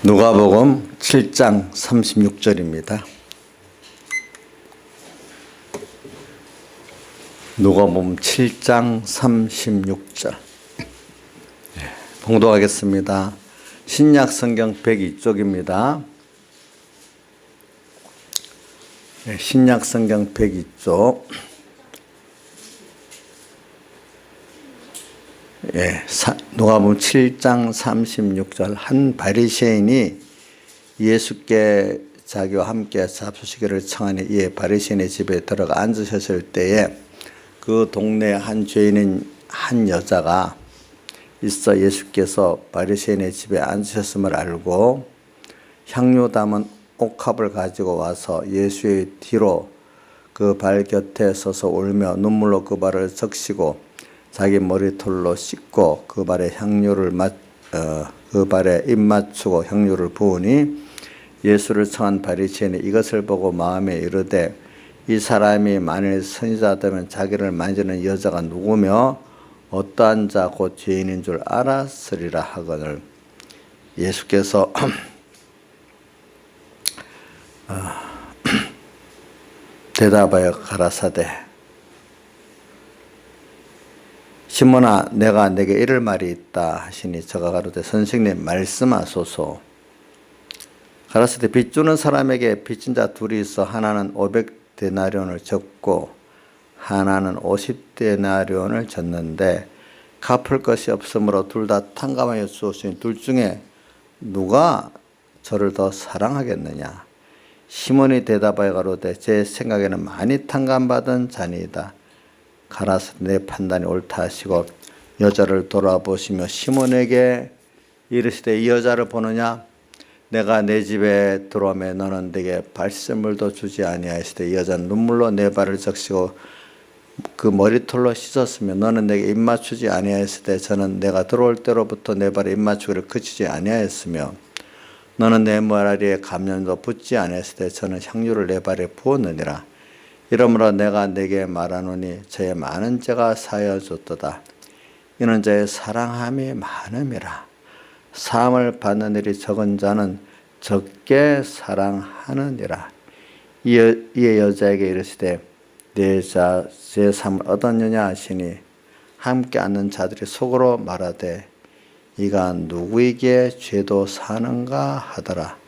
누가복음 7장 36절입니다. 누가복음 7장 36절 봉독하겠습니다. 신약 성경 102쪽입니다. 신약 성경 102쪽 누가복음 7장 36절 한 바리새인이 예수께 자기와 함께 잡수시기를 청하니 이에 바리새인의 집에 들어가 앉으셨을 때에 그 동네에 한 죄인인 한 여자가 있어 예수께서 바리새인의 집에 앉으셨음을 알고 향료 담은 옥합을 가지고 와서 예수의 뒤로 그 발 곁에 서서 울며 눈물로 그 발을 적시고 자기 머리털로 씻고 그 발에 입 맞추고 향료를 부으니 예수를 청한 바리새인이 이것을 보고 마음에 이르되 이 사람이 만일 선지자다면 자기를 만지는 여자가 누구며 어떠한 자 곧 죄인인 줄 알았으리라 하거늘 예수께서 대답하여 가라사대 시몬아 내가 내게 이를 말이 있다 하시니 저가 가로되 선생님 말씀하소서. 가라사대 빚 주는 사람에게 빚진 자 둘이 있어 하나는 500데나리온을 졌고 하나는 50데나리온을 졌는데 갚을 것이 없으므로 둘 다 탕감하여 주었으니 둘 중에 누가 저를 더 사랑하겠느냐. 시몬이 대답하여 가로되 제 생각에는 많이 탕감받은 자니이다. 가라사대 내 판단이 옳다 하시고 여자를 돌아보시며 시몬에게 이르시되 이 여자를 보느냐. 내가 내 집에 들어오매 너는 내게 발설물도 주지 아니하시되 이 여자는 눈물로 내 발을 적시고 그 머리털로 씻었으며 너는 내게 입 맞추지 아니하였으되 저는 내가 들어올 때로부터 내 발에 입 맞추기를 그치지 아니하였으며 너는 내 머리에 감염도 붓지 아니하였으되 저는 향유를 내 발에 부었느니라. 이러므로 내가 내게 말하노니 저의 많은 죄가 사하여졌도다. 이는 저의 사랑함이 많음이라. 사함을 받는 일이 적은 자는 적게 사랑하느니라. 이에 여자에게 이르시되 내 제3을 얻었느냐 하시니 함께 앉는 자들이 속으로 말하되 이가 누구에게 죄도 사는가 하더라.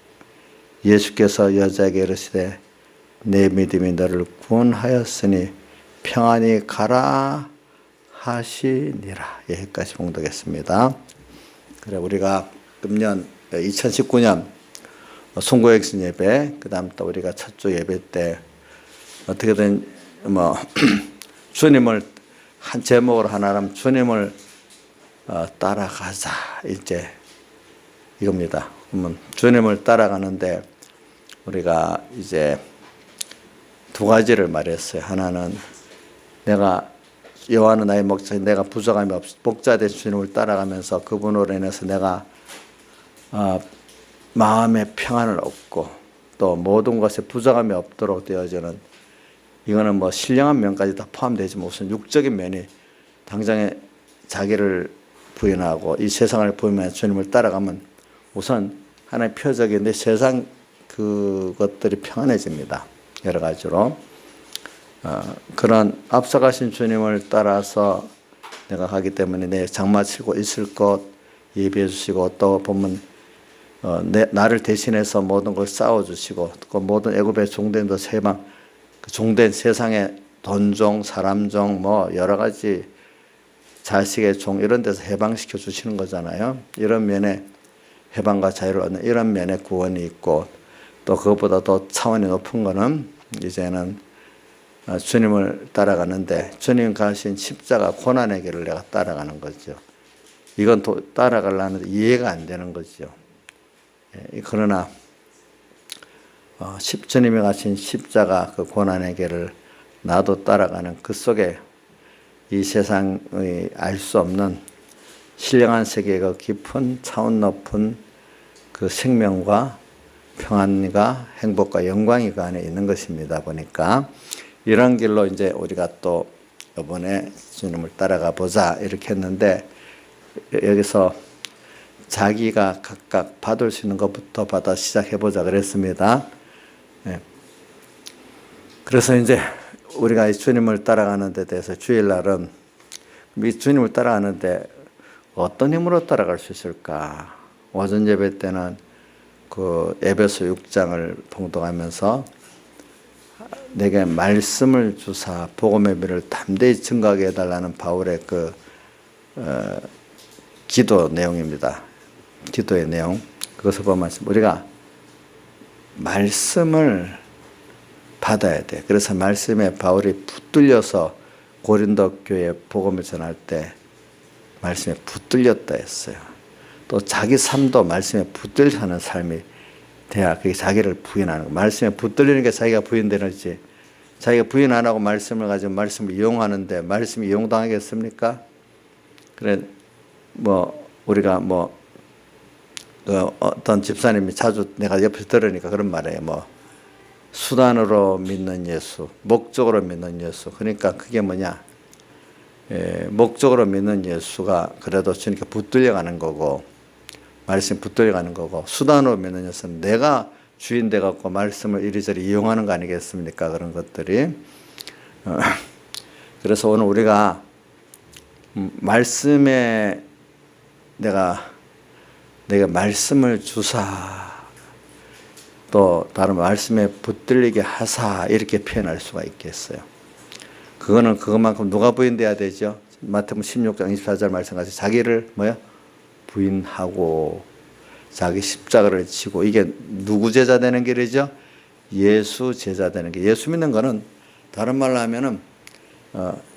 예수께서 여자에게 이르시되 내 믿음이 너를 구원하였으니 평안히 가라 하시니라. 여기까지 봉독했습니다. 그래 우리가 금년 2019년 송구엑신 예배, 그 다음 또 우리가 첫 주 예배 때 어떻게든 주님을 한 제목으로 하나라면 주님을 따라가자 이제 이겁니다. 그러면 주님을 따라가는데 우리가 이제 두 가지를 말했어요. 하나는 내가 여호와는 나의 목자니 내가 부족함이 없이 목자 되신 주님을 따라가면서 그분으로 인해서 내가 마음의 평안을 얻고 또 모든 것에 부족함이 없도록 되어지는 이거는 신령한 면까지 다 포함되지만 우선 육적인 면이 당장에 자기를 부인하고 이 세상을 부인하며 주님을 따라가면 우선 하나의 표적인데 세상 그것들이 평안해집니다. 여러 가지로 그런 앞서가신 주님을 따라서 내가 가기 때문에 내 장마치고 있을 것 예비해 주시고 또 보면 나를 대신해서 모든 걸 싸워주시고 그 모든 애굽의 종된도 세방 그 종된 세상의 돈종 사람종 여러 가지 자식의 종 이런 데서 해방시켜 주시는 거잖아요. 이런 면에 해방과 자유를 얻는 이런 면에 구원이 있고 또 그것보다 더 차원이 높은 거는 이제는 주님을 따라가는데 주님 가신 십자가 고난의 길을 내가 따라가는 거죠. 이건 따라가려는데 이해가 안 되는 거죠. 그러나 주님이 가신 십자가 그 고난의 길을 나도 따라가는 그 속에 이 세상의 알 수 없는 신령한 세계의 그 깊은 차원 높은 그 생명과 평안과 행복과 영광이 그 안에 있는 것입니다. 보니까 이런 길로 이제 우리가 또 이번에 주님을 따라가 보자 이렇게 했는데 여기서 자기가 각각 받을 수 있는 것부터 받아 시작해보자 그랬습니다. 네. 그래서 이제 우리가 이 주님을 따라가는 데 대해서 주일날은 이 주님을 따라가는데 어떤 힘으로 따라갈 수 있을까? 오전 예배 때는 그 에베소 6장을 봉독하면서 내게 말씀을 주사 복음의 비를 담대히 증거하게 해달라는 바울의 그 기도 내용입니다. 기도의 내용. 그것을 보면 우리가 말씀을 받아야 돼. 그래서 말씀에 바울이 붙들려서 고린도 교회에 복음을 전할 때 말씀에 붙들렸다 했어요. 또 자기 삶도 말씀에 붙들려 사는 삶이 돼야 그게 자기를 부인하는 거. 말씀에 붙들리는 게 자기가 부인되는지, 자기가 부인 안 하고 말씀을 가지고 말씀을 이용하는데 말씀이 이용당하겠습니까? 그래 우리가 어떤 집사님이 자주 내가 옆에서 들으니까 그런 말이에요. 수단으로 믿는 예수, 목적으로 믿는 예수. 그러니까 그게 뭐냐? 목적으로 믿는 예수가 그래도 주님께 붙들려가는 거고, 말씀 붙들려가는 거고, 수단으로 믿는 예수는 내가 주인 돼갖고 말씀을 이리저리 이용하는 거 아니겠습니까? 그런 것들이. 그래서 오늘 우리가 말씀에 내가 말씀을 주사, 또 다른 말씀에 붙들리게 하사, 이렇게 표현할 수가 있겠어요. 그거는 그것만큼 누가 부인돼야 되죠? 마태복음 16장 24절 말씀같이 자기를 부인하고 자기 십자가를 지고, 이게 누구 제자 되는 길이죠? 예수 제자 되는 길. 예수 믿는 거는 다른 말로 하면은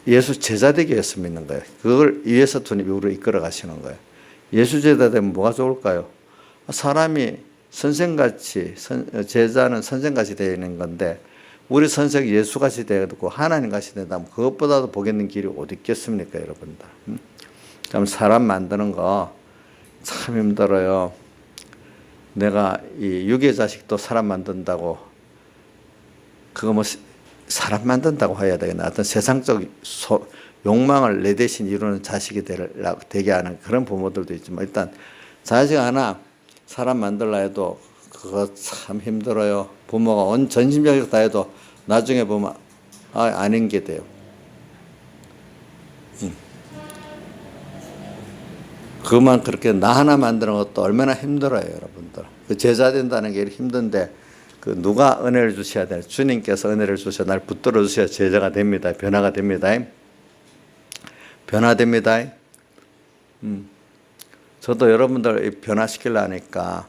예수 제자 되기 위해서 믿는 거예요. 그걸 위해서 주님이 우리를 이끌어 가시는 거예요. 예수 제자 되면 뭐가 좋을까요? 사람이 선생같이, 제자는 선생같이 되어 있는 건데, 우리 선생이 예수같이 되고 하나님같이 된다면 그것보다도 보겠는 길이 어디 있겠습니까, 여러분들? 참 사람 만드는 거 참 힘들어요. 내가 이 육의 자식도 사람 만든다고, 그거 사람 만든다고 해야 되겠나? 어떤 세상적 욕망을 내 대신 이루는 자식이 되게 하는 그런 부모들도 있지만, 일단 자식 하나 사람 만들라 해도 그거 참 힘들어요. 부모가 온 전심전력 다 해도 나중에 보면 아닌 게 돼요. 그만 그렇게 나 하나 만드는 것도 얼마나 힘들어요, 여러분들. 그 제자 된다는 게 힘든데, 그 누가 은혜를 주셔야 돼요? 주님께서 은혜를 주셔 날 붙들어 주셔야 제자가 됩니다. 변화가 됩니다. 변화됩니다. 저도 여러분들 변화시키려 하니까,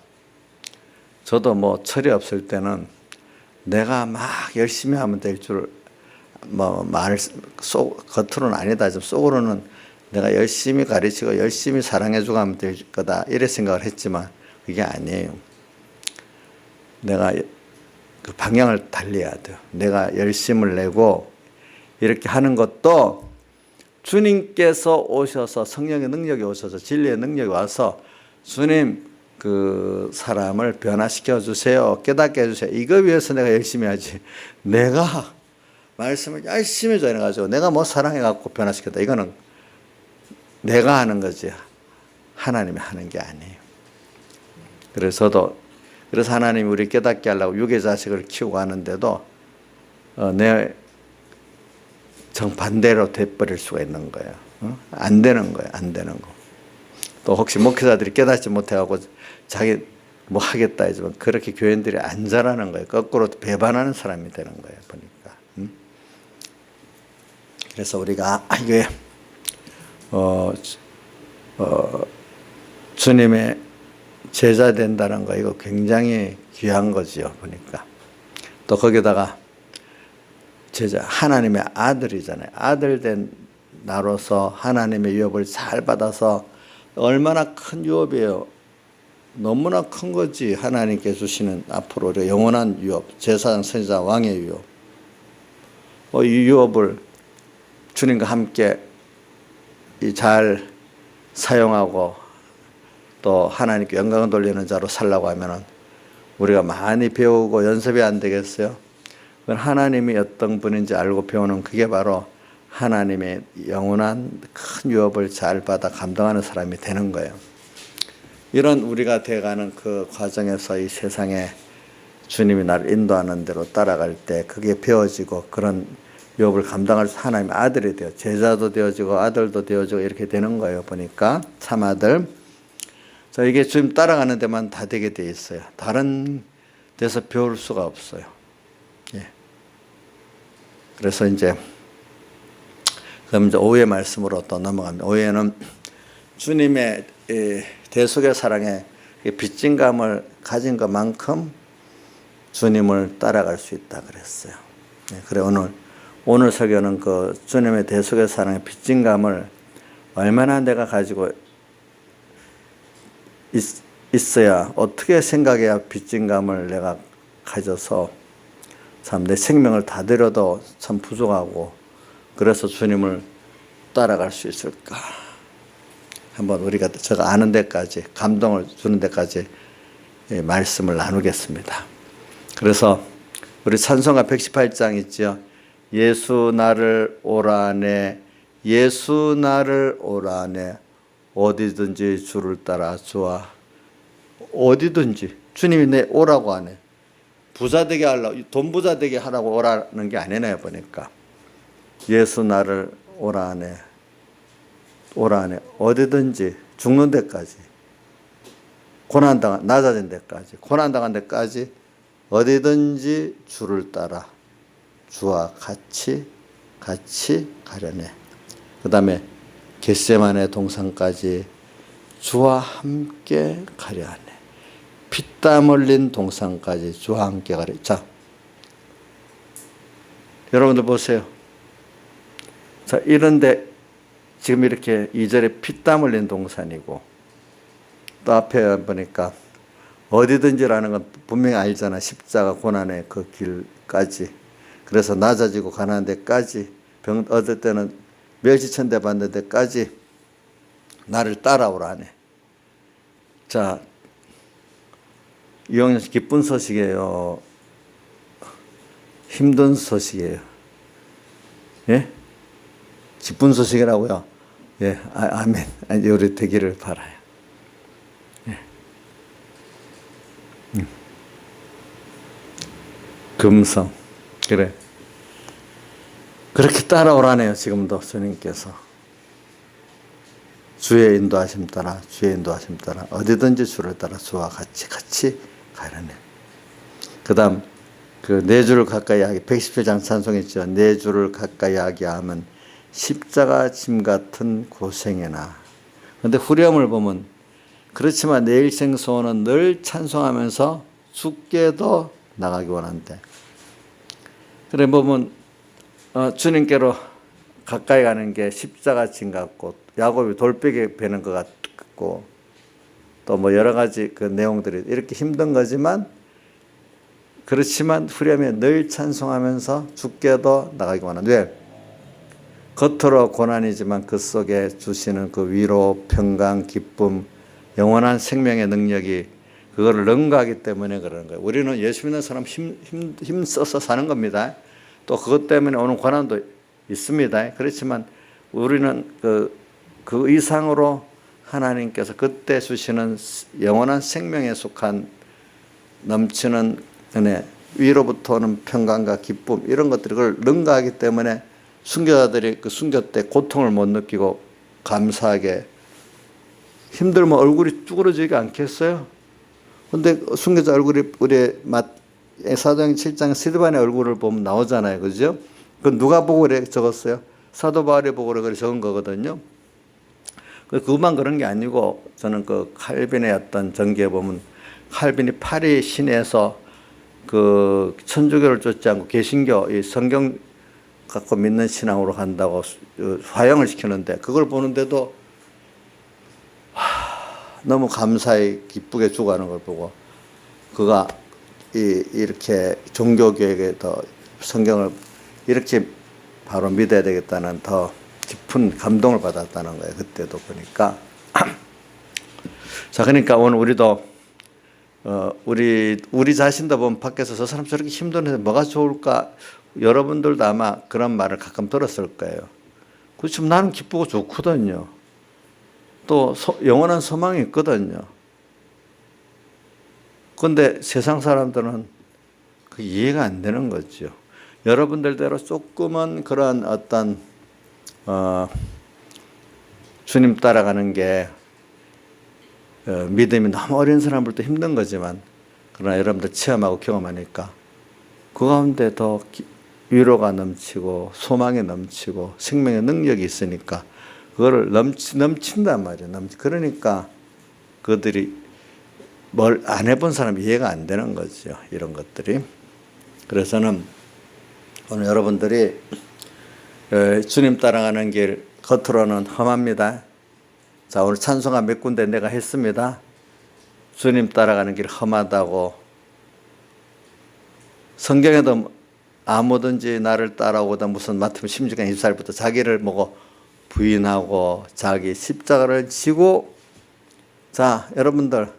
저도 철이 없을 때는 내가 막 열심히 하면 될 줄, 말을 겉으로는 아니다, 좀 속으로는 내가 열심히 가르치고 열심히 사랑해주고 하면 될 거다, 이래 생각을 했지만 그게 아니에요. 내가 그 방향을 달리해야 돼요. 내가 열심을 내고 이렇게 하는 것도 주님께서 오셔서, 성령의 능력이 오셔서, 진리의 능력이 와서 주님 그 사람을 변화시켜 주세요, 깨닫게 해주세요, 이거 위해서 내가 열심히 하지, 내가 말씀을 열심히 전해가지고 내가 사랑해갖고 변화시켰다, 이거는 내가 하는 거지 하나님이 하는 게 아니에요. 그래서 하나님이 우리 깨닫게 하려고 육의 자식을 키우고 하는데도 내 정반대로 돼버릴 수가 있는 거예요. 안 되는 거예요. 안 되는 거. 또 혹시 목회자들이 깨닫지 못해가고 자기 하겠다 하지만 그렇게 교인들이 안 자라는 거예요. 거꾸로 배반하는 사람이 되는 거예요. 보니까. 그래서 우리가 이게 주님의 제자 된다는 거, 이거 굉장히 귀한 거지요. 보니까 또 거기다가 제자, 하나님의 아들이잖아요. 아들 된 나로서 하나님의 유업을 잘 받아서, 얼마나 큰 유업이에요. 너무나 큰 거지. 하나님께 주시는 앞으로 영원한 유업, 제사장, 선지자, 왕의 유업. 이 유업을 주님과 함께 잘 사용하고 또 하나님께 영광을 돌리는 자로 살라고 하면은 우리가 많이 배우고 연습이 안 되겠어요? 하나님이 어떤 분인지 알고 배우는, 그게 바로 하나님의 영원한 큰 유업을 잘 받아 감당하는 사람이 되는 거예요. 이런 우리가 돼가는 그 과정에서 이 세상에 주님이 나를 인도하는 대로 따라갈 때 그게 배워지고 그런 유업을 감당할 수 하나님의 아들이 되어 제자도 되어지고 아들도 되어지고 이렇게 되는 거예요. 보니까 참아들. 자, 이게 주님 따라가는 데만 다 되게 돼 있어요. 다른 데서 배울 수가 없어요. 예. 그래서 그럼 이제 오후의 말씀으로 또 넘어갑니다. 오후에는 주님의 대속의 사랑에 빚진 감을 가진 것만큼 주님을 따라갈 수 있다 그랬어요. 네, 그래 오늘 설교는 그 주님의 대속의 사랑의 빚진 감을 얼마나 내가 가지고 있어야 어떻게 생각해야 빚진 감을 내가 가져서 참 내 생명을 다 드려도 참 부족하고 그래서 주님을 따라갈 수 있을까? 한번 우리가 제가 아는 데까지 감동을 주는 데까지 말씀을 나누겠습니다. 그래서 우리 찬송가 118장 있죠. 예수 나를 오라네 예수 나를 오라네 어디든지 주를 따라 주와 어디든지 주님이 내 오라고 하네. 부자 되게 하려고 돈 부자 되게 하라고 오라는 게 아니네요. 보니까 예수 나를 오라네 오라네 어디든지 죽는 데까지 고난당한 낮아진 데까지 고난당한 데까지 어디든지 주를 따라 주와 같이 가려네. 그 다음에 겟세마네 동산까지 주와 함께 가려 하네. 피땀 흘린 동산까지 주와 함께 가려. 자, 여러분들 보세요. 자, 이런데 지금 이렇게 2절에 피땀 흘린 동산이고 또 앞에 보니까 어디든지라는 건 분명히 알잖아. 십자가 고난의 그 길까지. 그래서 낮아지고 가난한 데까지 병 얻을 때는 멸시천대 받는 데까지 나를 따라오라네. 자, 이왕 기쁜 소식이에요. 힘든 소식이에요. 예? 기쁜 소식이라고요. 예, 아멘. 우리 되기를 바라요. 예. 금성. 그래. 그렇게 따라오라네요. 지금도 주님께서. 주의 인도하심 따라 주의 인도하심 따라 어디든지 주를 따라 주와 같이 가려네. 그 다음 그 내 주를 가까이 하기 117장 찬송했죠. 내 주를 가까이 하게 하면 십자가 짐 같은 고생이나. 그런데 후렴을 보면 그렇지만 내 일생 소원은 늘 찬송하면서 죽게도 나가기 원한대. 그래 보면 주님께로 가까이 가는 게 십자가 짐 같고 야곱이 돌베개 베는 것 같고 또 뭐 여러 가지 그 내용들이 이렇게 힘든 거지만 그렇지만 후렴에 늘 찬송하면서 죽게도 나가기 원한. 왜? 겉으로 고난이지만 그 속에 주시는 그 위로, 평강, 기쁨, 영원한 생명의 능력이 그거를 능가하기 때문에 그러는 거예요. 우리는 예수 믿는 사람 힘써서 사는 겁니다. 또 그것 때문에 오는 고난도 있습니다. 그렇지만 우리는 그 이상으로 하나님께서 그때 주시는 영원한 생명에 속한 넘치는 은혜, 위로부터 오는 평강과 기쁨 이런 것들을 그걸 능가하기 때문에 순교자들이 그 순교 때 고통을 못 느끼고 감사하게 힘들면 얼굴이 쭈그러지지 않겠어요? 근데 순교자 얼굴이 우리 사도행 7장 스데반의 얼굴을 보면 나오잖아요. 그죠? 그 누가 보고 그래 적었어요? 사도 바울이 보고 그래 적은 거거든요. 그것만 그런 게 아니고 저는 그 칼빈의 어떤 전기에 보면 칼빈이 파리 시내에서 그 천주교를 쫓지 않고 개신교 이 성경 갖고 믿는 신앙으로 간다고 화형을 시키는데 그걸 보는데도 너무 감사히 기쁘게 죽어가는 걸 보고 그가 이렇게 종교교육에 더 성경을 이렇게 바로 믿어야 되겠다는 더 깊은 감동을 받았다는 거예요. 그때도 보니까. 자, 그러니까 오늘 우리도 우리 자신도 보면 밖에서 저 사람 저렇게 힘드는데 뭐가 좋을까? 여러분들도 아마 그런 말을 가끔 들었을 거예요. 그렇지만 나는 기쁘고 좋거든요. 또 영원한 소망이 있거든요. 근데 세상 사람들은 그 이해가 안 되는 거죠. 여러분들대로 조금은 그런 어떤 주님 따라가는 게 믿음이 너무 어린 사람들도 힘든 거지만, 그러나 여러분들 체험하고 경험하니까 그 가운데 더 위로가 넘치고 소망이 넘치고 생명의 능력이 있으니까 그거를 넘친단 말이에요. 그러니까 그들이 뭘 안 해본 사람이 이해가 안 되는 거죠. 이런 것들이. 그래서는 오늘 여러분들이 주님 따라가는 길 겉으로는 험합니다. 자, 오늘 찬송가 몇 군데 내가 했습니다. 주님 따라가는 길 험하다고. 성경에도 아무든지 나를 따라오다 무슨 마태복음 16장 24절부터 자기를 보고 부인하고 자기 십자가를 지고, 자, 여러분들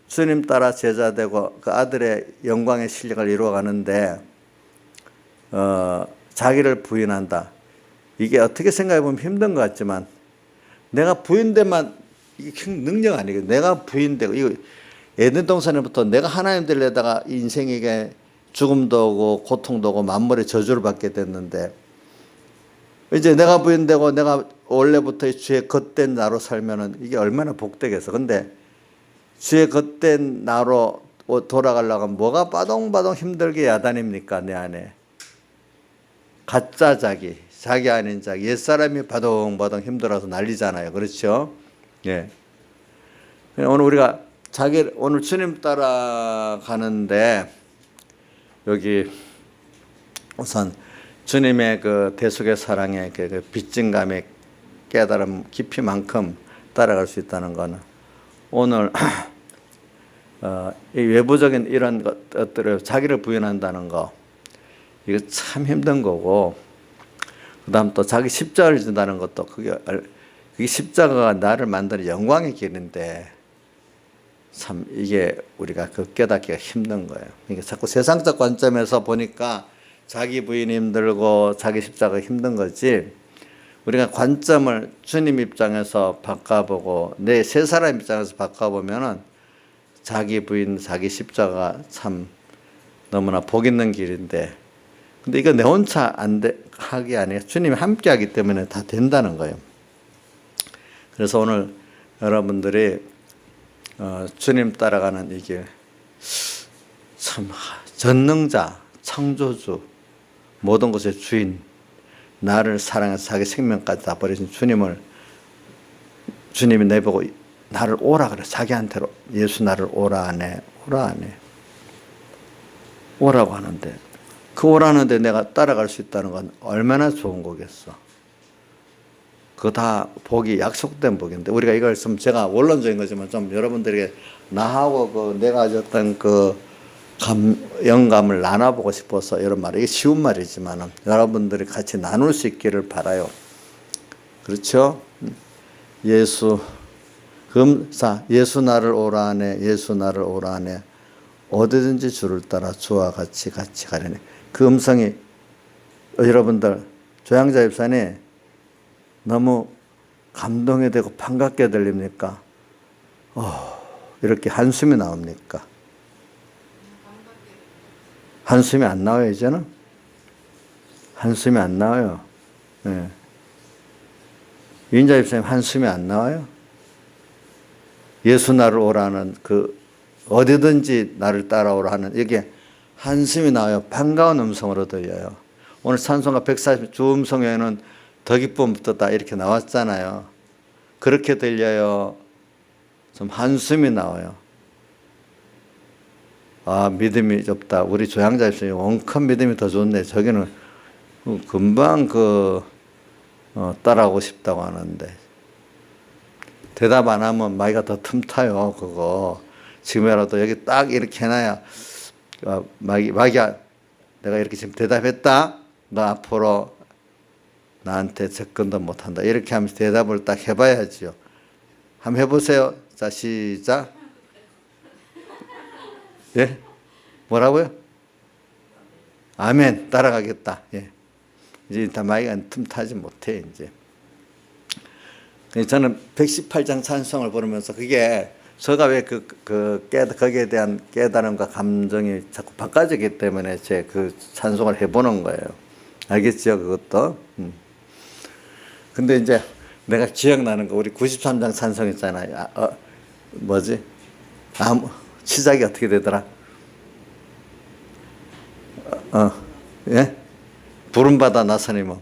주님 따라 제자되고 그 아들의 영광의 실력을 이루어가는데 자기를 부인한다. 이게 어떻게 생각해 보면 힘든 것 같지만 내가 부인되면 이게 능력 아니거든. 내가 부인되고, 이거 에덴 동산에부터 내가 하나님 되려다가 인생에게 죽음도 오고 고통도 오고 만물의 저주를 받게 됐는데, 이제 내가 부인되고 내가 원래부터 주의 겉된 나로 살면은 이게 얼마나 복되겠어. 근데 주의 겉된 나로 돌아가려고 하면 뭐가 빠동빠동 힘들게 야단입니까? 내 안에 가짜 자기 아닌 자기, 옛사람이 바동바동 힘들어서 난리잖아요. 그렇죠? 예. 오늘 우리가 오늘 주님 따라가는데, 여기 우선 주님의 그 대속의 사랑의 그 빚진감의 깨달음 깊이만큼 따라갈 수 있다는 것은 오늘 이 외부적인 이런 것들을 자기를 부인한다는 거, 이거 참 힘든 거고, 그 다음 또 자기 십자가를 진다는 것도 그게 십자가가 나를 만드는 영광의 길인데 참 이게 우리가 그 깨닫기가 힘든 거예요. 그러니까 자꾸 세상적 관점에서 보니까 자기 부인 힘들고 자기 십자가가 힘든 거지, 우리가 관점을 주님 입장에서 바꿔보고 내 세 사람 입장에서 바꿔보면은 자기 부인 자기 십자가가 참 너무나 복 있는 길인데, 근데 이거 내 혼자 하기 아니에요. 주님이 함께 하기 때문에 다 된다는 거예요. 그래서 오늘 여러분들이 주님 따라가는 이 길, 참 전능자, 창조주, 모든 것의 주인, 나를 사랑해서 자기 생명까지 다 버리신 주님이 내보고 나를 오라 그래. 자기한테로 예수 나를 오라 하네. 오라고 하는데, 그 오라는데 내가 따라갈 수 있다는 건 얼마나 좋은 거겠어. 그거 다 복이 약속된 복인데, 우리가 이걸 좀 제가 원론적인 거지만 좀 여러분들에게 나하고 그 내가 가졌던 그 영감을 나눠보고 싶어서 이런 말, 이게 쉬운 말이지만 여러분들이 같이 나눌 수 있기를 바라요. 그렇죠? 예수 나를 오라 하네. 예수 나를 오라 하네. 어디든지 주를 따라 주와 같이 가려네. 그 음성이 여러분들 조양자 집사님 너무 감동이 되고 반갑게 들립니까? 이렇게 한숨이 나옵니까? 한숨이 안 나와요, 이제는? 한숨이 안 나와요. 네. 윤자 집사님 한숨이 안 나와요? 예수 나를 오라는 그 어디든지 나를 따라오라 하는 이게 한숨이 나와요. 반가운 음성으로 들려요. 오늘 찬송가 140 주음성에는 더 기쁨 붙었다 이렇게 나왔잖아요. 그렇게 들려요. 좀 한숨이 나와요. 아, 믿음이 좁다. 우리 조양자 입장에 원컨 믿음이 더 좋네. 저기는 금방 따라오고 싶다고 하는데 대답 안 하면 마이가 더 틈타요. 그거 지금이라도 여기 딱 이렇게 해놔야 마기야, 내가 이렇게 지금 대답했다. 너 앞으로 나한테 접근도 못한다. 이렇게 하면서 대답을 딱 해봐야지요. 한번 해보세요. 자, 시작. 예? 뭐라고요? 아멘. 따라가겠다. 예. 이제 다 마이가 틈타지 못해, 이제. 저는 118장 찬송을 부르면서 그게 제가 왜 거기에 대한 깨달음과 감정이 자꾸 바꿔지기 때문에 제 그 찬송을 해보는 거예요. 알겠죠? 그것도. 근데 이제 내가 기억나는 거, 우리 93장 찬송 있잖아요. 뭐지? 시작이 어떻게 되더라? 예? 부름받아 나서님은.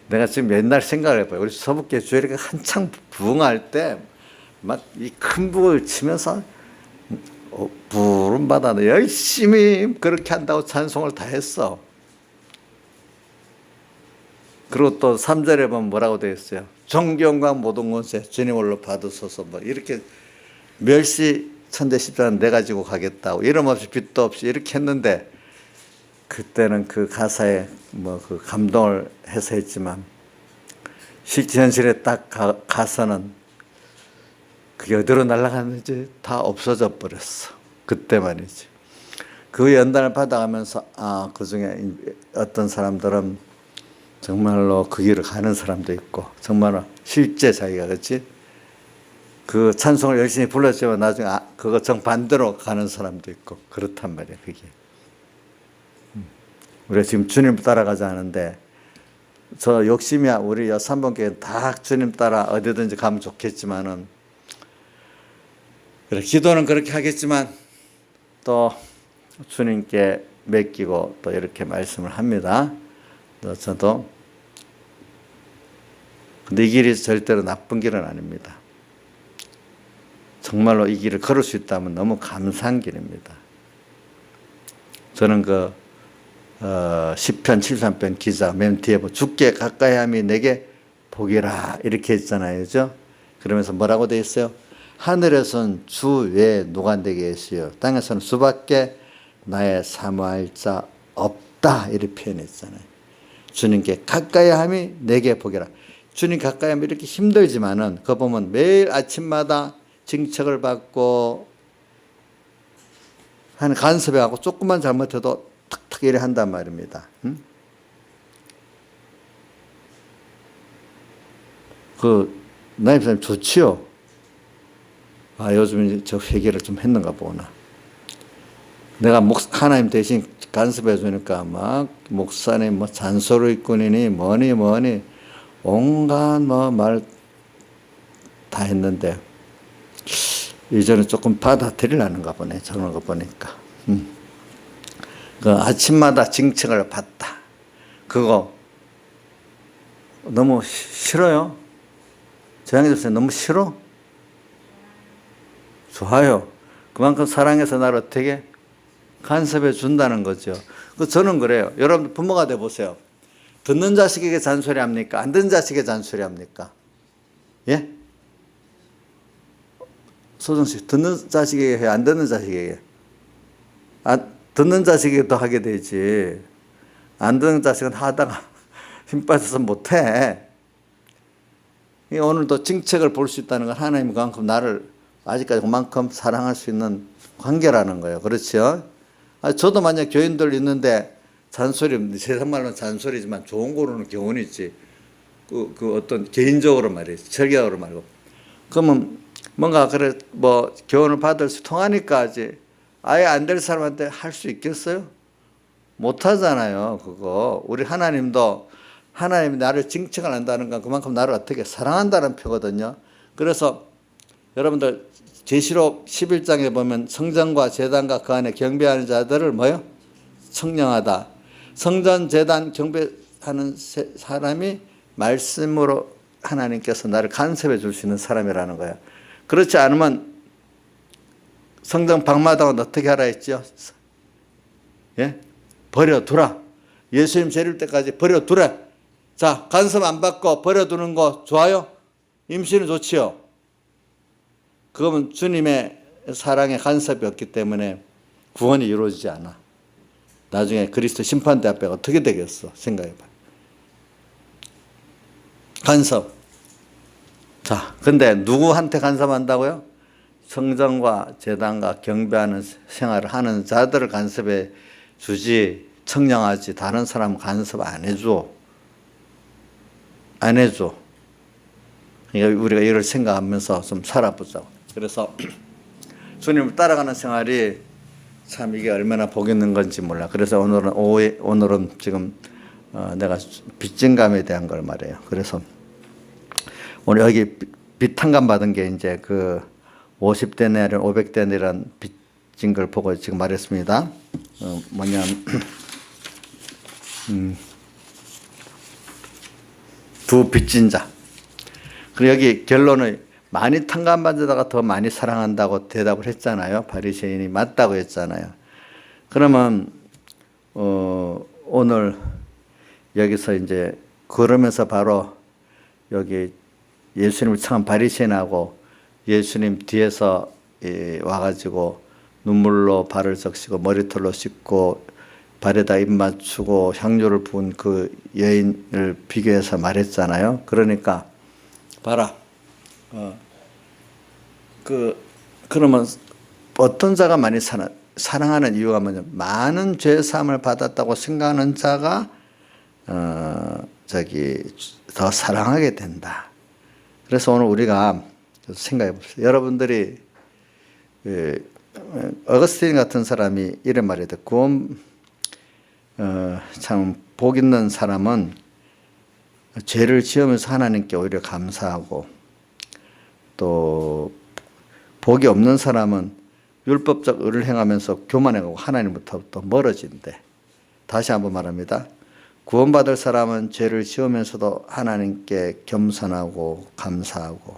내가 지금 옛날 생각을 해봐요. 우리 서북계 주일이가 한창 부흥할 때, 막 이 큰 북을 치면서, 부름받아 열심히 그렇게 한다고 찬송을 다 했어. 그리고 또 3절에 보면 뭐라고 되어 있어요? 존경과 모든 권세 주님 홀로 받으소서, 뭐 이렇게 멸시 천대 십자가는 내가 지고 가겠다고 이름 없이 빚도 없이 이렇게 했는데, 그때는 그 가사에 뭐 그 감동을 해서 했지만 실제 현실에 딱 가서는 그게 어디로 날아갔는지 다 없어져 버렸어. 그때 말이지. 그 연단을 받아가면서 그 중에 어떤 사람들은 정말로 그 길을 가는 사람도 있고, 정말로 실제 자기가 그렇지 그 찬송을 열심히 불렀지만 나중에 그거 정반대로 가는 사람도 있고 그렇단 말이야. 그게 우리가 지금 주님 따라가자 하는데, 저 욕심이야. 우리 3번교회 다 주님 따라 어디든지 가면 좋겠지만은, 그래 기도는 그렇게 하겠지만 또 주님께 맡기고 또 이렇게 말씀을 합니다. 저도. 근데 이 길이 절대로 나쁜 길은 아닙니다. 정말로 이 길을 걸을 수 있다면 너무 감사한 길입니다. 저는 시편 73편 기자 맨 뒤에 주께 가까이 함이 내게 복이라 이렇게 했잖아요. 그죠? 그러면서 뭐라고 되어 있어요? 하늘에서는 주 외에 누가 내게 계시요, 땅에서는 주밖에 나의 사모할 자 없다 이렇게 표현했잖아요. 주님께 가까이 함이 내게 복이라. 주님 가까이 하면 이렇게 힘들지만은 그거 보면 매일 아침마다 징책을 받고 한 간섭해 하고 조금만 잘못해도 탁탁 이래 한단 말입니다. 나임 사님 좋지요? 요즘 저 회개를 좀 했는가 보나. 내가 하나님 대신 간섭해 주니까 막 목사님 뭐 잔소리꾼이니 뭐니 온갖 뭐 말 다 했는데 이제는 조금 받아들이려는가 보네. 저런 거 보니까. 그 아침마다 징책을 받다. 그거 너무 싫어요? 저양에서 너무 싫어? 좋아요. 그만큼 사랑해서 나를 어떻게 간섭해 준다는 거죠. 저는 그래요. 여러분 부모가 돼 보세요. 듣는 자식에게 잔소리 합니까? 안 듣는 자식에게 잔소리 합니까? 예? 소정 씨, 듣는 자식에게 해, 안 듣는 자식에게? 듣는 자식에게 더 하게 되지. 안 듣는 자식은 하다가 힘 빠져서 못해. 오늘도 징책을 볼 수 있다는 건 하나님 그만큼 나를 아직까지 그만큼 사랑할 수 있는 관계라는 거예요. 그렇죠? 저도 만약 교인들 있는데 잔소리, 세상 말로는 잔소리지만 좋은 거로는 교훈이지. 어떤 개인적으로 말이지. 절개적으로 말고. 그러면 뭔가 그래 뭐 교훈을 받을 수 통하니까 이제 아예 안 될 사람한테 할 수 있겠어요? 못 하잖아요. 그거. 우리 하나님도 하나님이 나를 징책을 한다는 건 그만큼 나를 어떻게 사랑한다는 표거든요. 그래서 여러분들 계시록 11장에 보면 성전과 제단과 그 안에 경배하는 자들을 뭐요? 청령하다. 성전, 제단 경배하는 사람이 말씀으로 하나님께서 나를 간섭해 줄 수 있는 사람이라는 거예요. 그렇지 않으면 성전 방마당은 어떻게 하라 했죠? 예? 버려두라. 예수님 재릴 때까지 버려두라. 자, 간섭 안 받고 버려두는 거 좋아요? 임신은 좋지요? 그러면 주님의 사랑에 간섭이 없기 때문에 구원이 이루어지지 않아. 나중에 그리스도 심판대 앞에 어떻게 되겠어? 생각해봐. 간섭. 자, 근데 누구한테 간섭한다고요? 성전과 제단과 경배하는 생활을 하는 자들을 간섭해 주지, 청량하지. 다른 사람은 간섭 안 해줘. 안 해줘. 그러니까 우리가 이걸 생각하면서 좀 살아보자고. 그래서 주님을 따라가는 생활이 참 이게 얼마나 복 있는 건지 몰라. 그래서 오늘은 지금 내가 빚진감에 대한 걸 말해요. 그래서 오늘 여기 빚탕감 받은 게 이제 그 50데나리온 500데나리온 빚진 걸 보고 지금 말했습니다. 뭐냐면 두 빚진 자. 그리고 여기 결론은 많이 탕감받은 자가 더 많이 사랑한다고 대답을 했잖아요. 바리새인이 맞다고 했잖아요. 그러면 오늘 여기서 이제 그러면서 바로 여기 예수님을 청한 바리새인하고 예수님 뒤에서 와가지고 눈물로 발을 적시고 머리털로 씻고 발에다 입 맞추고 향료를 부은 그 여인을 비교해서 말했잖아요. 그러니까 봐라. 그러면 어떤 자가 많이 사랑하는 이유가 뭐냐? 많은 죄 사함을 받았다고 생각하는 자가 더 사랑하게 된다. 그래서 오늘 우리가 생각해 봅시다. 여러분들이 어거스틴 같은 사람이 이런 말이다. 참 복 있는 사람은 죄를 지으면서 하나님께 오히려 감사하고, 또 복이 없는 사람은 율법적 의를 행하면서 교만해가고 하나님부터 또 멀어진대. 다시 한번 말합니다. 구원받을 사람은 죄를 지으면서도 하나님께 겸손하고 감사하고,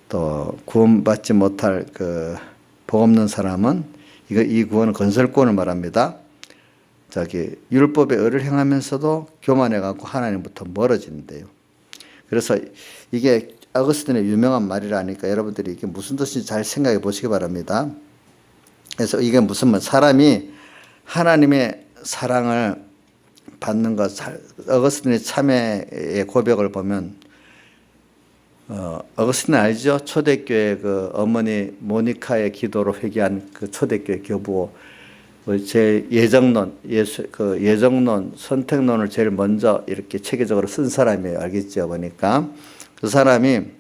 또 구원받지 못할 복 없는 사람은 이 구원은 건설권을 말합니다. 율법의 의를 행하면서도 교만해가고 하나님부터 멀어진대요. 그래서 이게 어거스틴의 유명한 말이라니까 여러분들이 이게 무슨 뜻인지 잘 생각해 보시기 바랍니다. 그래서 이게 무슨 말, 사람이 하나님의 사랑을 받는 것, 어거스틴의 참회의 고백을 보면, 어거스틴 알죠? 초대교회 그 어머니 모니카의 기도로 회개한 그 초대교회 교부, 제 예정론, 예정론, 선택론을 제일 먼저 이렇게 체계적으로 쓴 사람이에요. 알겠죠? 보니까. 그 사람은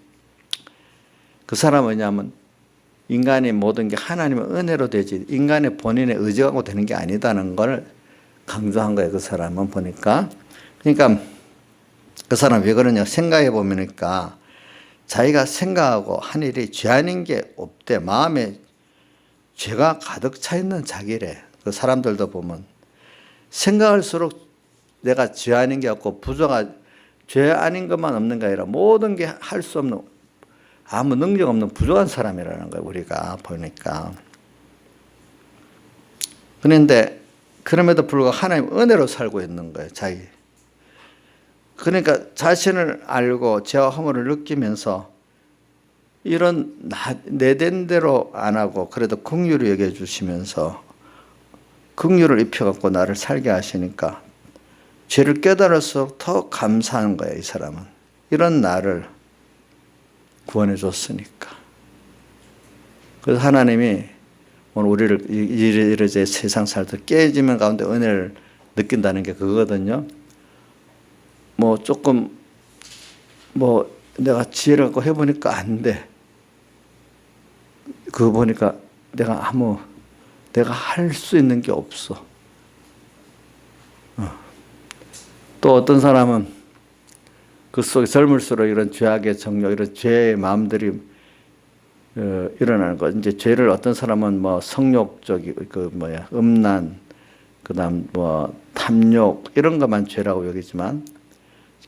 뭐냐면, 인간의 모든 게 하나님의 은혜로 되지, 인간의 본인의 의지가 갖고 되는 게 아니다는 걸 강조한 거예요. 그 사람은 보니까. 그러니까 그 사람 왜 그러냐 생각해 보니까, 자기가 생각하고 한 일이 죄 아닌 게 없대. 마음에 죄가 가득 차 있는 자기래. 그 사람들도 보면 생각할수록 내가 죄 아닌 게 없고 죄 아닌 것만 없는 게 아니라 모든 게 할 수 없는, 아무 능력 없는 부족한 사람이라는 거예요. 우리가 보니까. 그런데 그럼에도 불구하고 하나님 은혜로 살고 있는 거예요. 자기. 그러니까 자신을 알고 죄와 허물을 느끼면서 이런 내된 대로 안 하고 그래도 긍휼을 여겨 주시면서 긍휼을 입혀갖고 나를 살게 하시니까 죄를 깨달을수록 더 감사한 거예요. 이 사람은. 이런 나를 구원해 줬으니까. 그래서 하나님이 오늘 우리를 이래저래 세상 살다 깨지면 가운데 은혜를 느낀다는 게 그거거든요. 조금 내가 지혜를 갖고 해보니까 안 돼. 그거 보니까 내가 할 수 있는 게 없어. 또 어떤 사람은 그 속에 젊을수록 이런 죄악의 정욕, 이런 죄의 마음들이 일어나는 거. 이제 죄를 어떤 사람은 성욕적이, 음란, 그다음 탐욕, 이런 것만 죄라고 여기지만,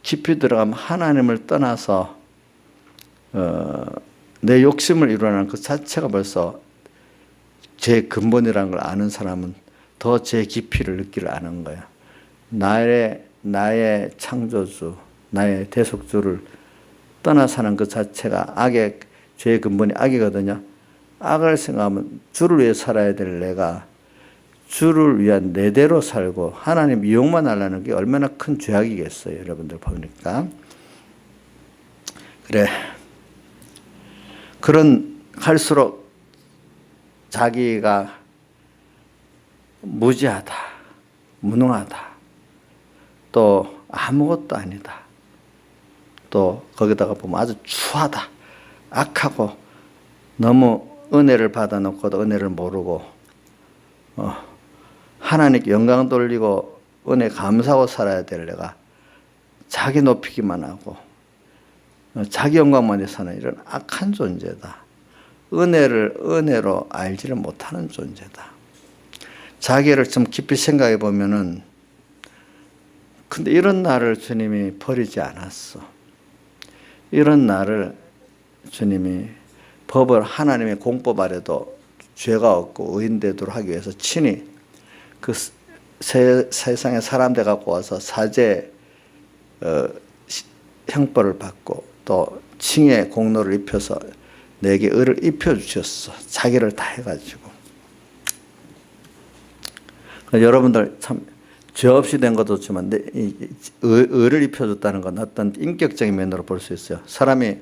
깊이 들어가면 하나님을 떠나서 내 욕심을 이루는 그 자체가 벌써 제 근본이라는 걸 아는 사람은 더 제 깊이를 느끼를 아는 거야. 나의 창조주, 나의 대속주를 떠나 사는 그 자체가 죄의 근본이 악이거든요. 악을 생각하면 주를 위해 살아야 될 내가 주를 위한 내대로 살고 하나님 이용만 하려는 게 얼마나 큰 죄악이겠어요. 여러분들 보니까. 그래. 할수록 자기가 무지하다, 무능하다, 또 아무것도 아니다, 또 거기다가 보면 아주 추하다, 악하고 너무 은혜를 받아놓고도 은혜를 모르고 하나님께 영광 돌리고 은혜 감사하고 살아야 될 내가 자기 높이기만 하고 자기 영광만 위해 사는 이런 악한 존재다. 은혜를 은혜로 알지를 못하는 존재다. 자기를 좀 깊이 생각해 보면은 근데 이런 나를 주님이 버리지 않았어. 이런 나를 주님이 법을 하나님의 공법 아래도 죄가 없고 의인 되도록 하기 위해서 친히 그 세상에 사람 돼 갖고 와서 사제 형벌을 받고 또 칭의 공로를 입혀서 내게 의를 입혀주셨어. 자기를 다 해가지고. 여러분들 참 죄 없이 된 것도 좋지만 의를 입혀줬다는 건 어떤 인격적인 면으로 볼 수 있어요. 사람이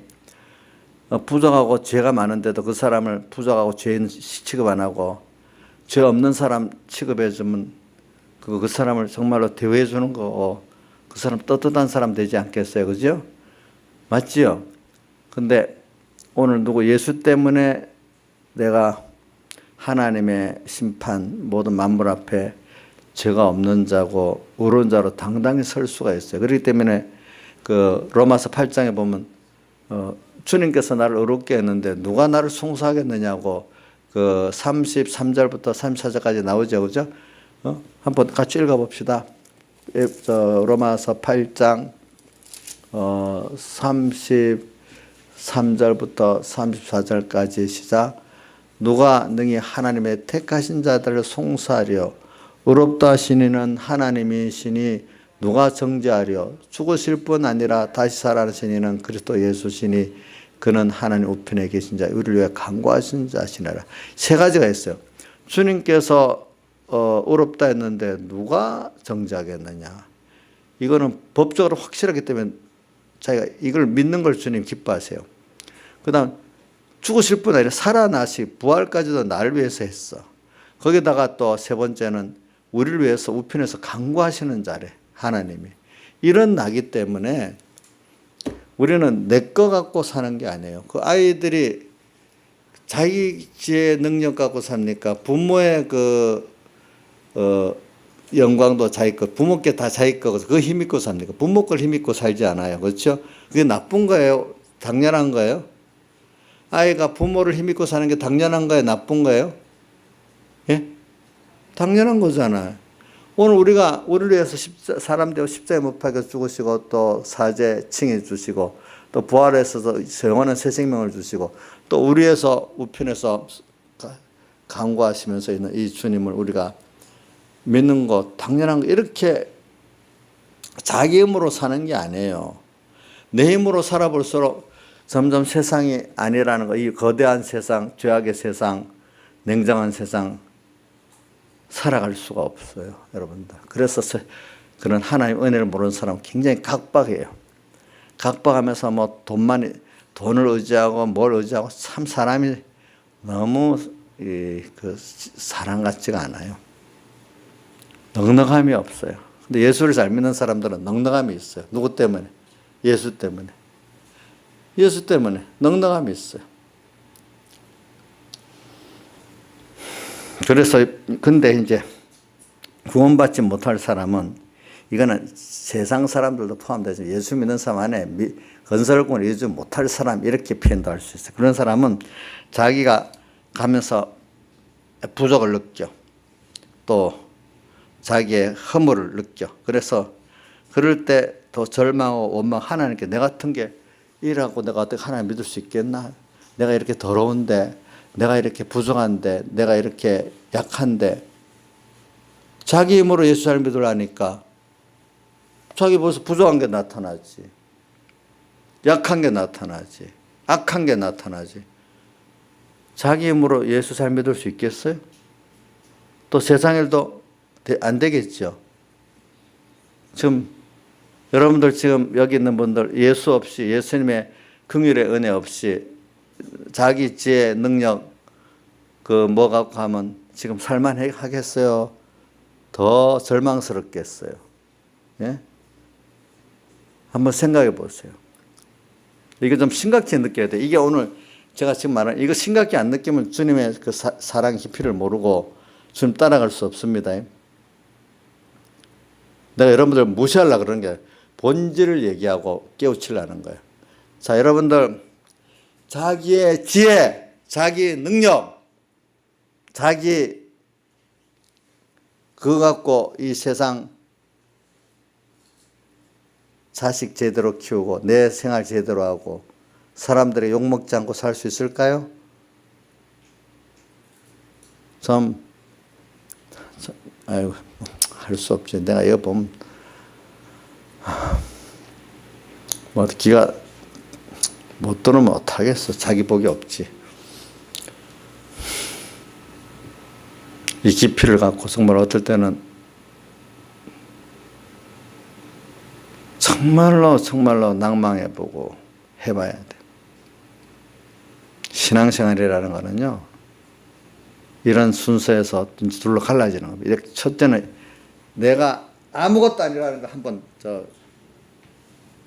부족하고 죄가 많은데도 그 사람을 부족하고 죄인 취급 안 하고 죄 없는 사람 취급해 주면 그 사람을 정말로 대우해 주는 거고 그 사람 떳떳한 사람 되지 않겠어요? 그죠? 맞지요? 근데 오늘 누구 예수 때문에 내가 하나님의 심판 모든 만물 앞에 죄가 없는 자고 의로운 자로 당당히 설 수가 있어요. 그렇기 때문에 그 로마서 8장에 보면 주님께서 나를 의롭게 했는데 누가 나를 송사하겠느냐고 그 33절부터 34절까지 나오죠. 그죠? 한번 같이 읽어 봅시다. 로마서 8장 33절부터 34절까지 시작. 누가 능히 하나님의 택하신 자들을 송사하려 의롭다 하시니는 하나님이시니 누가 정죄하려 죽으실 뿐 아니라 다시 살아나시니는 그리스도 예수시니 그는 하나님 우편에 계신 자 우리를 위해 간구하신 자시니라. 세 가지가 있어요. 주님께서 의롭다 했는데 누가 정죄하겠느냐. 이거는 법적으로 확실하기 때문에 자기가 이걸 믿는 걸 주님 기뻐하세요. 그 다음 죽으실 뿐 아니라 살아나시 부활까지도 나를 위해서 했어. 거기다가 또 세 번째는 우리를 위해서 우편에서 간구하시는 자래. 하나님이. 이런 나기 때문에 우리는 내 거 갖고 사는 게 아니에요. 그 아이들이 자기 지혜의 능력 갖고 삽니까? 부모의 영광도 자기 거, 부모께 다 자기 거고 그 힘 있고 삽니까? 부모 걸 힘 있고 살지 않아요. 그렇죠? 그게 나쁜 거예요? 당연한 거예요? 아이가 부모를 힘 있고 사는 게 당연한 거예요? 나쁜 거예요? 예? 당연한 거잖아요. 오늘 우리가 우리를 위해서 사람 되어 십자가에 못 박혀 죽으시고 또 사제 칭해 주시고 또 부활해서 영원한 새 생명을 주시고 또 우리 위해서 우편에서 간구하시면서 있는 이 주님을 우리가 믿는 것 당연한 거 이렇게 자기 힘으로 사는 게 아니에요. 내 힘으로 살아볼수록 점점 세상이 아니라는 거, 이 거대한 세상, 죄악의 세상, 냉정한 세상 살아갈 수가 없어요, 여러분들. 그래서 그런 하나님 은혜를 모르는 사람은 굉장히 각박해요. 각박하면서 뭐 돈을 의지하고 뭘 의지하고 참 사람이 너무 사람 같지가 않아요. 넉넉함이 없어요. 근데 예수를 잘 믿는 사람들은 넉넉함이 있어요. 누구 때문에? 예수 때문에. 예수 때문에 넉넉함이 있어요. 그래서 근데 이제 구원받지 못할 사람은 이거는 세상 사람들도 포함되죠. 예수 믿는 사람 안에 건설공을 이루지 못할 사람 이렇게 표현도 할 수 있어요. 그런 사람은 자기가 가면서 부족을 느껴. 또 자기의 허물을 느껴. 그래서 그럴 때 더 절망하고 원망 하나님께 내 같은 게 이라고 내가 어떻게 하나님 믿을 수 있겠나? 내가 이렇게 더러운데 내가 이렇게 부족한데 내가 이렇게 약한데 자기 힘으로 예수 잘 믿으려니까 자기 벌써 부족한 게 나타나지. 약한 게 나타나지. 악한 게 나타나지. 자기 힘으로 예수 잘 믿을 수 있겠어요? 또 세상 일도 안 되겠죠. 지금 여러분들 지금 여기 있는 분들 예수 없이 예수님의 긍휼의 은혜 없이 자기 지혜 능력 뭐 갖고 하면 지금 살만하겠어요? 더 절망스럽겠어요. 예? 한번 생각해 보세요. 이게 좀 심각히 느껴야 돼. 이게 오늘 제가 지금 말하는 이거 심각히 안 느끼면 주님의 그 사랑 깊이를 모르고 주님 따라갈 수 없습니다. 내가 여러분들 무시하려고 그러는 게 본질을 얘기하고 깨우치려는 거예요. 자, 여러분들 자기의 지혜, 자기 능력, 자기 그거 갖고 이 세상 자식 제대로 키우고 내 생활 제대로 하고 사람들의 욕먹지 않고 살 수 있을까요? 아유, 할 수 없지. 내가 이거 보면 뭐 기가 못 들으면 못하겠어. 자기 복이 없지. 이 깊이를 갖고 정말 어떨 때는 정말로 낭망해보고 해봐야 돼. 신앙생활이라는 거는요, 이런 순서에서 둘로 갈라지는 겁니다. 첫째는 내가 아무것도 아니라는 걸 한번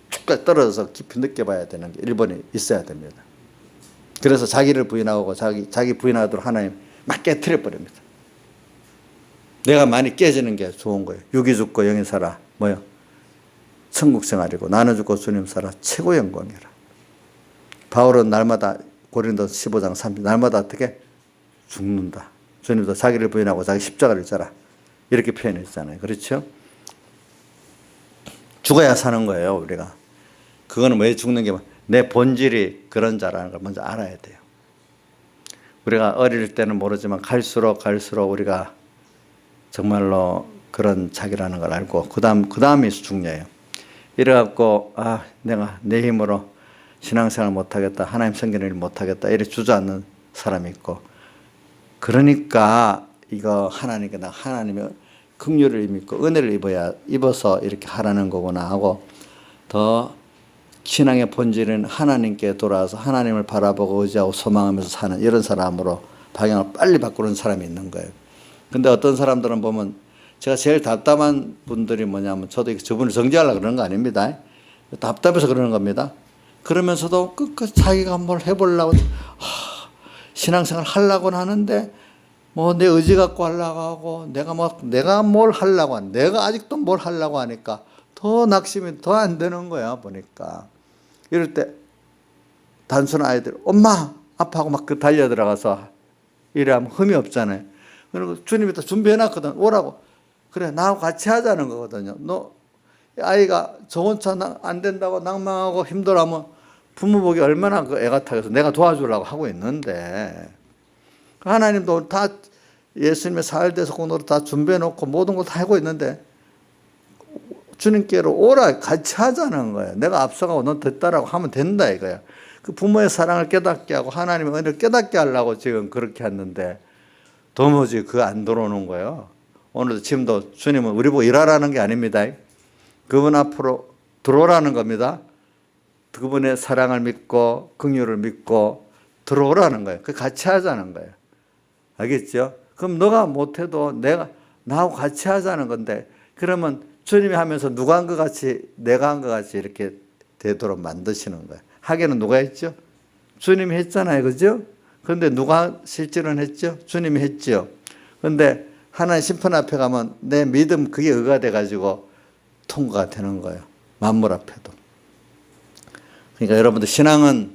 쭉까지 떨어져서 깊이 느껴봐야 되는 게 1번이 있어야 됩니다. 그래서 자기를 부인하고 자기 부인하도록 하나님 막 깨트려 버립니다. 내가 많이 깨지는 게 좋은 거예요. 육이 죽고 영이 살아. 뭐요? 천국 생활이고 나는 죽고 주님 살아. 최고 영광이라. 바울은 날마다 고린도 15장 30 날마다 어떻게? 죽는다. 주님도 자기를 부인하고 자기 십자가를 져라. 이렇게 표현했잖아요. 그렇죠? 죽어야 사는 거예요, 우리가. 그거는 왜 죽는 게 내 본질이 그런 자라는 걸 먼저 알아야 돼요. 우리가 어릴 때는 모르지만 갈수록 우리가 정말로 그런 자기라는 걸 알고 그 다음이 중요해요. 이래갖고 내가 내 힘으로 신앙생활 못하겠다, 하나님 섬기는 일 못하겠다 이렇게 주저앉는 사람이 있고, 그러니까 이거 하나님의 긍휼을 입고 은혜를 입어서 이렇게 하라는 거구나 하고, 더 신앙의 본질은 하나님께 돌아와서 하나님을 바라보고 의지하고 소망하면서 사는 이런 사람으로 방향을 빨리 바꾸는 사람이 있는 거예요. 근데 어떤 사람들은 보면, 제가 제일 답답한 분들이 뭐냐면, 저도 저분을 정죄하려고 그러는 거 아닙니다. 답답해서 그러는 겁니다. 그러면서도 끝까지 자기가 뭘 해보려고, 신앙생활 하려고는 하는데, 뭐 내 의지 갖고 하려고 하고, 내가 뭘 하려고 내가 아직도 뭘 하려고 하니까 더 낙심이 더 안 되는 거야, 보니까. 이럴 때, 단순한 아이들, 엄마! 아파하고 막 달려 들어가서 이래 하면 흠이 없잖아요. 그리고 주님이 또 준비해놨거든. 오라고. 그래, 나하고 같이 하자는 거거든요. 너, 아이가 저 혼자 안 된다고 낭망하고 힘들어하면 부모 보기 얼마나 그 애가 타겠어. 내가 도와주려고 하고 있는데. 하나님도 다 예수님의 사흘대서 공로로 다 준비해놓고 모든 걸 다 하고 있는데, 주님께로 오라, 같이 하자는 거예요. 내가 앞서가고 넌 됐다라고 하면 된다 이거야. 그 부모의 사랑을 깨닫게 하고 하나님의 은혜를 깨닫게 하려고 지금 그렇게 했는데, 도무지 그거 안 들어오는 거예요. 오늘도 지금도 주님은 우리 보고 일하라는 게 아닙니다. 그분 앞으로 들어오라는 겁니다. 그분의 사랑을 믿고 긍휼을 믿고 들어오라는 거예요. 그 같이 하자는 거예요. 알겠죠? 그럼 너가 못해도 나하고 같이 하자는 건데, 그러면 주님이 하면서 누가 한 것 같이 내가 한 것 같이 이렇게 되도록 만드시는 거예요. 하기는 누가 했죠? 주님이 했잖아요. 그죠? 그런데 누가 실제로는 했죠? 주님이 했죠. 그런데 하나님 심판 앞에 가면 내 믿음 그게 의가 돼가지고 통과가 되는 거예요. 만물 앞에도. 그러니까 여러분들 신앙은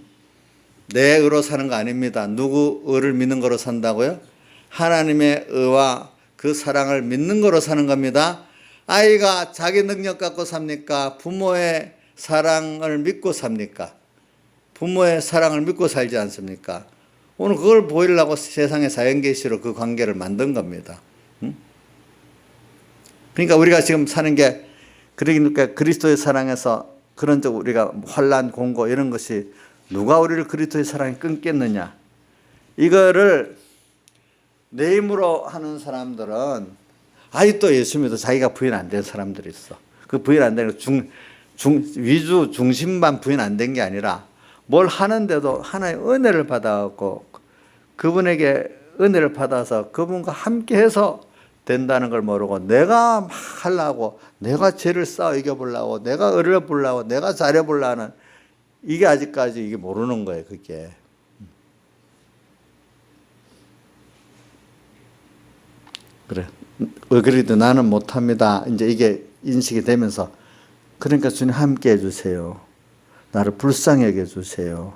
내 의로 사는 거 아닙니다. 누구 의를 믿는 거로 산다고요? 하나님의 의와 그 사랑을 믿는 거로 사는 겁니다. 아이가 자기 능력 갖고 삽니까? 부모의 사랑을 믿고 삽니까? 부모의 사랑을 믿고 살지 않습니까? 오늘 그걸 보이려고 세상의 사형계시로 그 관계를 만든 겁니다. 그러니까 우리가 지금 사는 게, 그러니까 그리스도의 사랑에서 그런 적 우리가 환난, 공고 이런 것이 누가 우리를 그리스도의 사랑에 끊겠느냐. 이거를 내 힘으로 하는 사람들은 아직도 예수 믿어 자기가 부인 안 된 사람들이 있어. 그 부인 안 되는 위주 중심만 부인 안 된 게 아니라 뭘 하는데도 하나의 은혜를 받아갖고 그분에게 은혜를 받아서 그분과 함께 해서 된다는 걸 모르고 내가 막 하려고, 내가 죄를 싸워 이겨보려고, 내가 의를 보려고, 내가 잘해보려는, 이게 아직까지 이게 모르는 거예요. 그게. 그래. 그래도 나는 못합니다. 이제 이게 인식이 되면서 그러니까 주님 함께 해주세요. 나를 불쌍히 여겨주세요.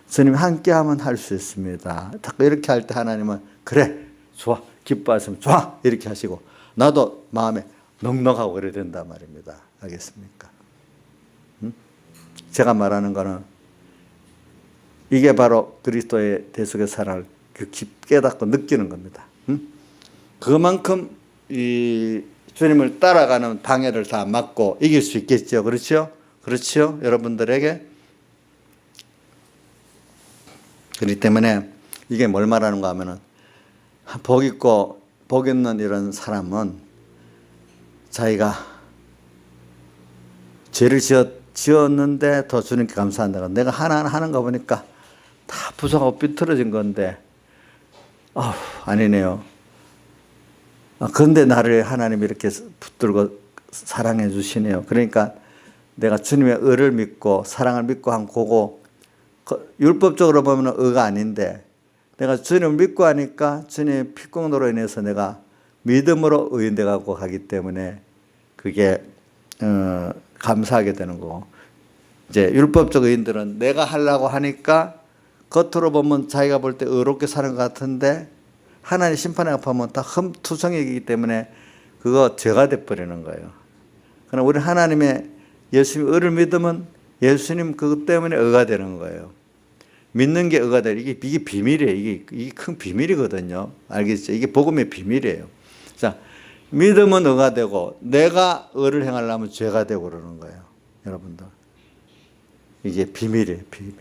주님 함께하면 할 수 있습니다. 자꾸 이렇게 할 때 하나님은 그래 좋아 기뻐하시면 좋아 이렇게 하시고 나도 마음에 넉넉하고 그래야 된단 말입니다. 알겠습니까? 제가 말하는 거는 이게 바로 그리스도의 대속의 사랑을 깊이 깨닫고 느끼는 겁니다. 그만큼 이 주님을 따라가는 방해를 다 막고 이길 수 있겠죠. 그렇죠? 그렇죠? 여러분들에게. 그렇기 때문에 이게 뭘 말하는가 하면은 복 있고 복 있는 이런 사람은 자기가 죄를 지었는데 더 주님께 감사한다고. 내가 하나하나 하는 거 보니까 다 부족하고 삐뚤어진 건데 아니네요. 그런데 나를 하나님이 이렇게 붙들고 사랑해 주시네요. 그러니까 내가 주님의 의를 믿고 사랑을 믿고 한 거고 율법적으로 보면 의가 아닌데 내가 주님을 믿고 하니까 주님의 피공로로 인해서 내가 믿음으로 의인돼 갖고 가기 때문에 그게 감사하게 되는 거고 이제 율법적 의인들은 내가 하려고 하니까 겉으로 보면 자기가 볼 때 의롭게 사는 것 같은데 하나님 심판에 보면 다 흠투성이기 때문에 그거 죄가 돼버리는 거예요. 그러나 우리 하나님의 예수님의 의를 믿으면 예수님 그것 때문에 의가 되는 거예요. 믿는 게 의가 되는 이게 비밀이에요. 이게 큰 비밀이거든요. 알겠죠? 이게 복음의 비밀이에요. 자, 믿으면 의가 되고 내가 의를 행하려면 죄가 되고 그러는 거예요. 여러분들. 이게 비밀이에요. 비밀.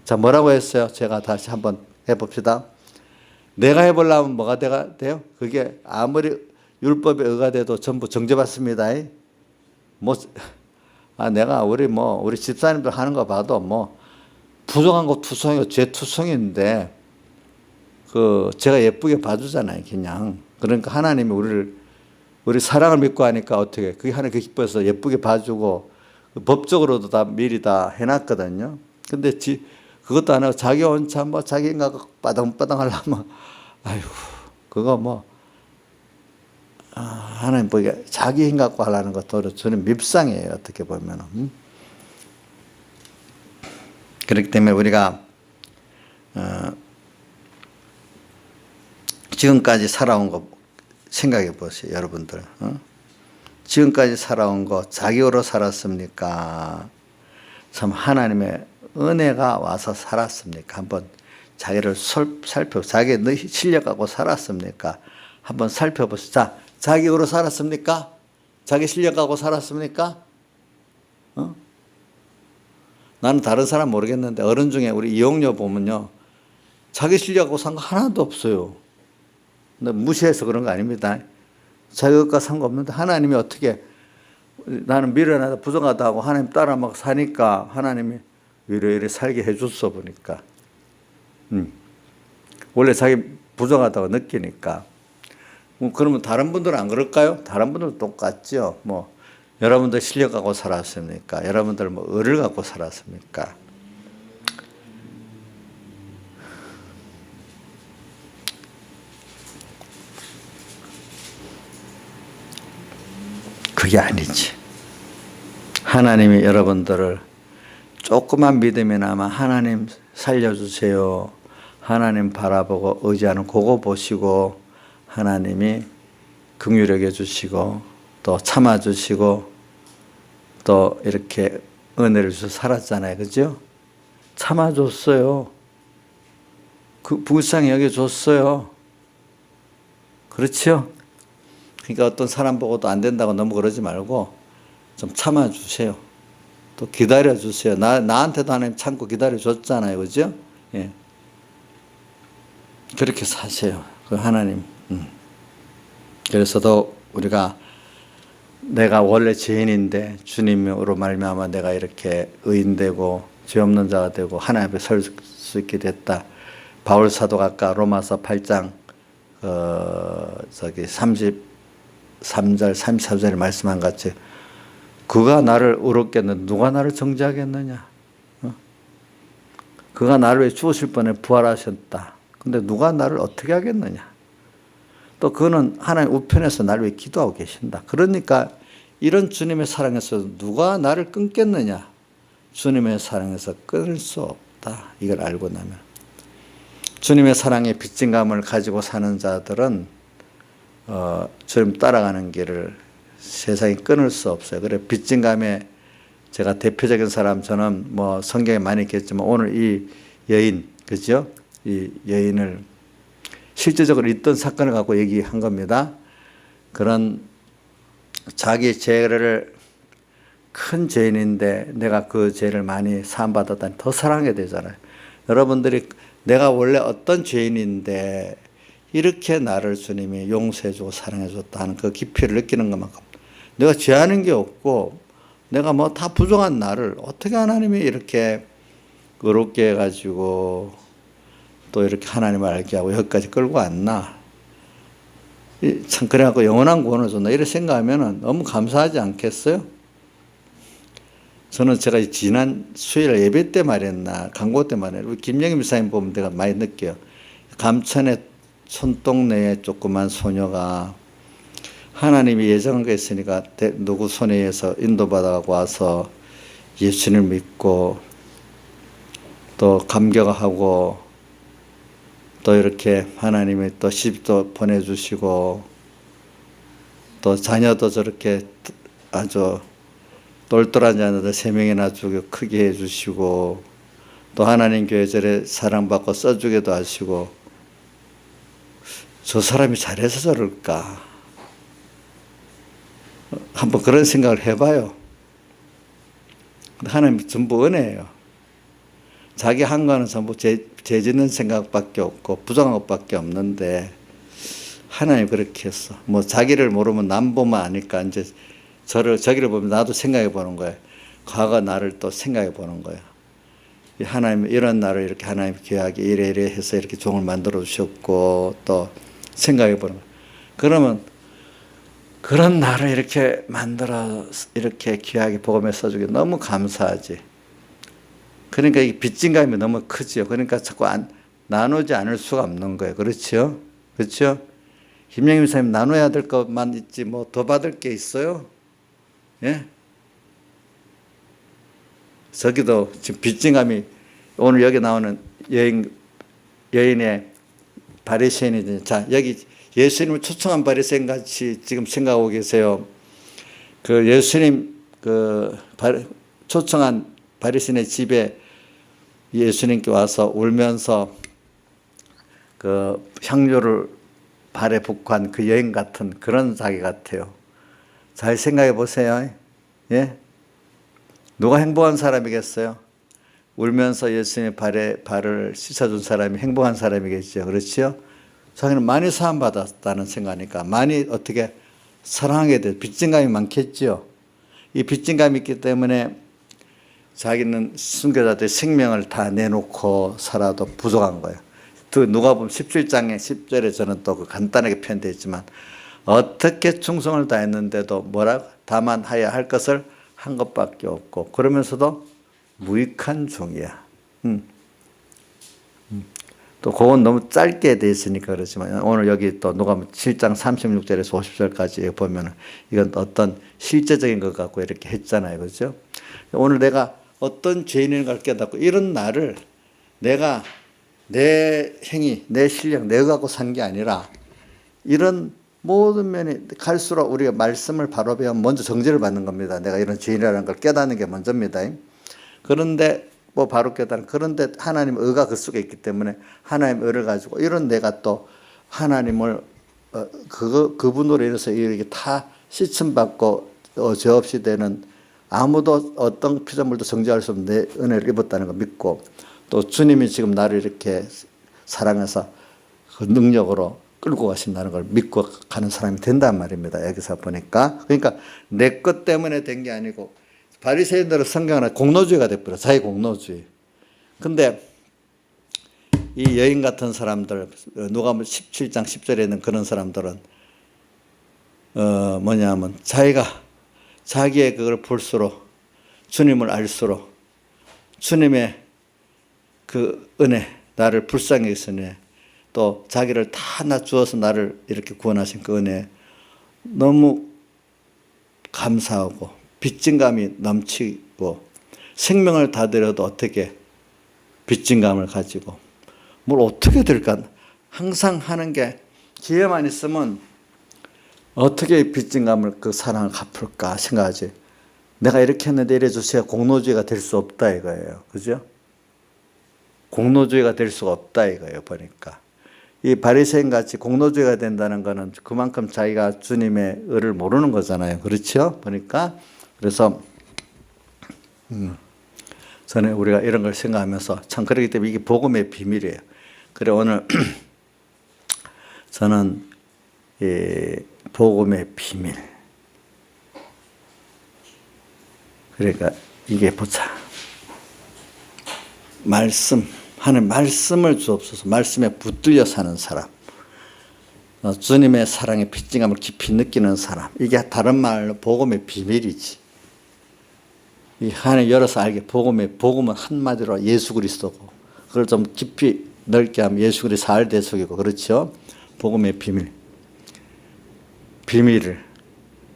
자, 뭐라고 했어요? 제가 다시 한번 해봅시다. 내가 해보려면 뭐가 돼요? 그게 아무리 율법에 의가 돼도 전부 정죄받습니다. 내가 우리 집사님들 하는 거 봐도 부족한 거 투성이고 죄 투성인데 제가 예쁘게 봐주잖아요. 그냥. 그러니까 하나님이 우리 사랑을 믿고 하니까 어떻게 그게 하나님 기뻐서 예쁘게 봐주고 법적으로도 다 미리 다 해놨거든요. 근데 그것도 안 하고 자기 혼자 자기 생각 빠덩빠덩 하려면 아이고 그거 하나님 보기에 자기 힘 갖고 하려는 것도 저는 밉상이에요. 어떻게 보면은. 그렇기 때문에 우리가 지금까지 살아온 거 생각해 보세요. 여러분들. 지금까지 살아온 거 자기로 살았습니까? 참 하나님의 은혜가 와서 살았습니까? 한번 자기를 자기의 실력 갖고 살았습니까? 한번 살펴보세요. 자, 자기로 살았습니까? 자기 실력 갖고 살았습니까? 나는 다른 사람 모르겠는데 어른 중에 우리 이용녀 보면요. 자기 실력 갖고 산 거 하나도 없어요. 근데 무시해서 그런 거 아닙니다. 자기 것과 상관없는데 하나님이 어떻게 나는 미련하다 부정하다 하고 하나님 따라 막 사니까 하나님이 이래 살게 해줬어 보니까 원래 자기 부정하다고 느끼니까 그러면 다른 분들은 안 그럴까요? 다른 분들은 똑같죠. 여러분들 실력 갖고 살았습니까? 여러분들 의를 갖고 살았습니까? 그게 아니지. 하나님이 여러분들을 조그만 믿음이나마 하나님 살려주세요. 하나님 바라보고 의지하는 그거 보시고 하나님이 긍휼히 여겨주시고 또 참아주시고 또 이렇게 은혜를 주셔서 살았잖아요. 그죠? 참아줬어요. 불쌍히 여겨줬어요. 그렇죠? 그러니까 어떤 사람 보고도 안 된다고 너무 그러지 말고 좀 참아주세요. 또 기다려주세요. 나한테도 하나님 참고 기다려줬잖아요. 그죠? 예. 그렇게 사세요. 그 하나님. 그래서도 우리가 내가 원래 죄인인데 주님으로 말미암아 내가 이렇게 의인되고 죄 없는 자가 되고 하나님 앞에 설 수 있게 됐다. 바울 사도가 아까 로마서 8장 33절 34절에 말씀한 같이 그가 나를 의롭게 했는데 누가 나를 정죄하겠느냐. 그가 나를 위해 죽으실 뻔에 부활하셨다. 근데 누가 나를 어떻게 하겠느냐. 또 그거는 하나님 우편에서 나를 위해 기도하고 계신다. 그러니까 이런 주님의 사랑에서 누가 나를 끊겠느냐? 주님의 사랑에서 끊을 수 없다. 이걸 알고 나면. 주님의 사랑의 빚진감을 가지고 사는 자들은 주님 따라가는 길을 세상에 끊을 수 없어요. 그래 빚진감의 제가 대표적인 사람, 저는 뭐 성경에 많이 있겠지만 오늘 이 여인, 그죠? 이 여인을 실제적으로 있던 사건을 갖고 얘기한 겁니다. 그런 자기 죄를 큰 죄인인데 내가 그 죄를 많이 사함받았다니 더 사랑하게 되잖아요. 여러분들이 내가 원래 어떤 죄인인데 이렇게 나를 주님이 용서해주고 사랑해줬다 하는 그 깊이를 느끼는 것만큼 내가 죄하는 게 없고 내가 뭐 다 부족한 나를 어떻게 하나님이 이렇게 의롭게 해가지고 또 이렇게 하나님을 알게 하고 여기까지 끌고 왔나. 참 그래갖고 영원한 구원을 줬나 이렇게 생각하면 너무 감사하지 않겠어요? 저는 제가 지난 수요일 예배 때 말했나 강고 때 말했나 우리 김영희 미사님 보면 내가 많이 느껴요. 감천의 손동네에 조그만 소녀가 하나님이 예정한 게 있으니까 누구 손에 의해서 인도받아 와서 예수를 믿고 또 감격하고 또 이렇게 하나님이 또 시집도 보내주시고 또 자녀도 저렇게 아주 똘똘한 자녀들 3명이나 주고 크게 해주시고 또 하나님 교회 저래 사랑받고 써주기도 하시고 저 사람이 잘해서 저럴까? 한번 그런 생각을 해봐요. 하나님 전부 은혜예요. 자기 한 거는 전부 죄 짓는 생각밖에 없고 부정한 것밖에 없는데 하나님 그렇게 했어. 뭐 자기를 모르면 남 보면 아니까 이제 저기를 보면 나도 생각해 보는 거예요. 과거 나를 또 생각해 보는 거예요. 하나님 이런 나를 이렇게 하나님 귀하게 이래 해서 이렇게 종을 만들어 주셨고 또 생각해 보는 거예요. 그러면 그런 나를 이렇게 만들어 이렇게 귀하게 복음에 써주기 너무 감사하지. 그러니까 이 빚진감이 너무 크지요. 그러니까 자꾸 나누지 않을 수가 없는 거예요. 그렇죠? 그렇죠? 김영희 목사님 나눠야 될 것만 있지 뭐 더 받을 게 있어요? 예? 저기도 지금 빚진감이 오늘 여기 나오는 여인의 바리새인이지. 자, 여기 예수님을 초청한 바리새인 같이 지금 생각하고 계세요. 그 예수님 초청한 바리새인의 집에 예수님께 와서 울면서 그 향료를 발에 붓고 한 그 여인 같은 그런 자기 같아요. 잘 생각해 보세요. 예? 누가 행복한 사람이겠어요? 울면서 예수님의 발을 씻어준 사람이 행복한 사람이겠죠. 그렇죠? 자기는 많이 사함받았다는 생각하니까 많이 어떻게 사랑하게 돼. 빚진감이 많겠죠. 이 빚진감이 있기 때문에 자기는 순교자들의 생명을 다 내놓고 살아도 부족한 거예요. 누가복음 17장의 10절에 저는 또 그 간단하게 표현되어 있지만 어떻게 충성을 다했는데도 다만 하여야 할 것을 한 것밖에 없고 그러면서도 무익한 종이야. 또 그건 너무 짧게 돼 있으니까 그렇지만 오늘 여기 또 누가복음 7장 36절에서 50절까지 보면 이건 어떤 실제적인 것 같고 이렇게 했잖아요. 그렇죠? 오늘 내가 어떤 죄인인가를 깨닫고 이런 나를 내가 내 행위, 내 실력, 내가 갖고 산 게 아니라 이런 모든 면이 갈수록 우리가 말씀을 바로 배우면 먼저 정죄를 받는 겁니다. 내가 이런 죄인이라는 걸 깨닫는 게 먼저입니다. 그런데 뭐 바로 깨달은 그런데 하나님 의가 그 속에 있기 때문에 하나님 의를 가지고 이런 내가 또 하나님을 그분으로 인해서 이렇게 다 씻음받고 죄 없이 되는 아무도 어떤 피조물도 정죄할 수 없는 내 은혜를 입었다는 걸 믿고 또 주님이 지금 나를 이렇게 사랑해서 그 능력으로 끌고 가신다는 걸 믿고 가는 사람이 된단 말입니다. 여기서 보니까 그러니까 내 것 때문에 된 게 아니고 바리새인들은 성경은 공로주의가 돼버려. 자기 공로주의. 근데 이 여인 같은 사람들 누가복음 17장 10절에 있는 그런 사람들은 뭐냐면 자기의 그걸 볼수록 주님을 알수록 주님의 그 은혜 나를 불쌍히 여기시네 또 자기를 다 낮추어서 나를 이렇게 구원하신 그 은혜 너무 감사하고 빚진감이 넘치고 생명을 다 드려도 어떻게 빚진감을 가지고 뭘 어떻게 될까 항상 하는 게 기회만 있으면 어떻게 빚진감을 그 사랑을 갚을까 생각하지. 내가 이렇게 했는데 이래 주세요. 공로주의가 될 수 없다 이거예요. 그죠? 공로주의가 될 수가 없다 이거예요. 보니까 이 바리새인 같이 공로주의가 된다는 거는 그만큼 자기가 주님의 의를 모르는 거잖아요. 그렇죠? 보니까 그래서 저는 우리가 이런 걸 생각하면서 참 그렇기 때문에 이게 복음의 비밀이에요. 그래 오늘 저는 이 복음의 비밀. 그러니까 이게 보자. 말씀, 하는 말씀을 주옵소서. 말씀에 붙들려 사는 사람. 주님의 사랑의 빚진감을 깊이 느끼는 사람. 이게 다른 말로 복음의 비밀이지. 이 하나님 열어서 알게 복음은 한마디로 예수 그리스도고. 그걸 좀 깊이 넓게 하면 예수 그리스도 살 대속이고. 그렇죠? 복음의 비밀. 비밀을.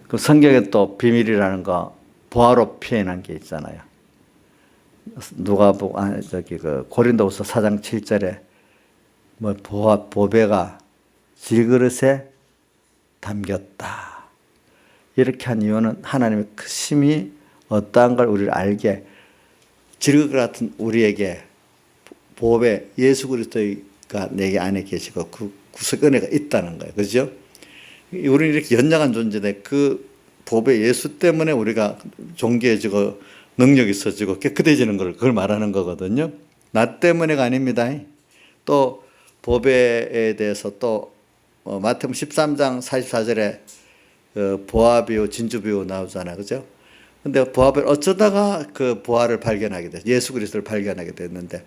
그 성경에 또 비밀이라는 거 보화로 표현한 게 있잖아요. 고린도후서 4장 7절에 뭐 보배가 질그릇에 담겼다. 이렇게 한 이유는 하나님의 심히 어떠한 걸 우리를 알게 질그릇 같은 우리에게 보배 예수 그리스도가 내게 안에 계시고 그 구속 은혜가 있다는 거예요. 그죠? 우리는 이렇게 연약한 존재인데 그 보배 예수 때문에 우리가 존귀해지고 능력이 있어지고 깨끗해지는 걸 그걸 말하는 거거든요. 나 때문에가 아닙니다. 또 보배에 대해서 또 마태복음 13장 44절에 보화 비유, 진주 비유 나오잖아요. 그죠? 근데 보화를 어쩌다가 그 보화를 발견하게 됐어요. 예수 그리스도를 발견하게 됐는데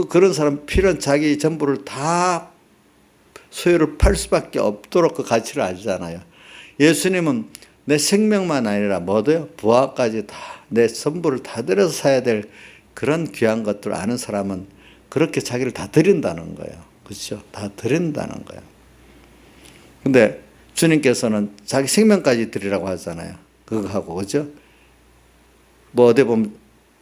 그런 사람 필요한 자기 전부를 다 소유를 팔 수밖에 없도록 그 가치를 알잖아요. 예수님은 내 생명만 아니라 뭐도요? 부하까지 다 내 전부를 다 들여서 사야 될 그런 귀한 것들을 아는 사람은 그렇게 자기를 다 드린다는 거예요. 그렇죠? 다 드린다는 거예요. 근데 주님께서는 자기 생명까지 드리라고 하잖아요. 그거 하고 그죠? 뭐 어디 보면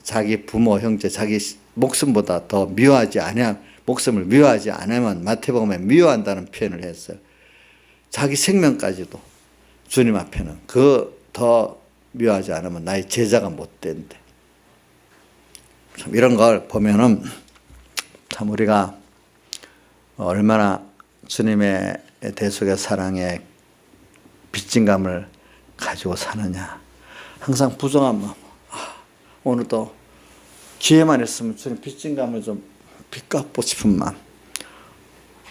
자기 부모, 형제, 자기 목숨보다 더 미워하지 않으면 목숨을 미워하지 않으면 마태복음에 미워한다는 표현을 했어요. 자기 생명까지도 주님 앞에는 그 더 미워하지 않으면 나의 제자가 못 된대. 참 이런 걸 보면은 참 우리가 얼마나 주님의 대속의 사랑에 빚진감을 가지고 사느냐. 항상 부정한 마음. 오늘도 기회만 있으면 주님 빚진감을 좀 빚갚고 싶은 마음.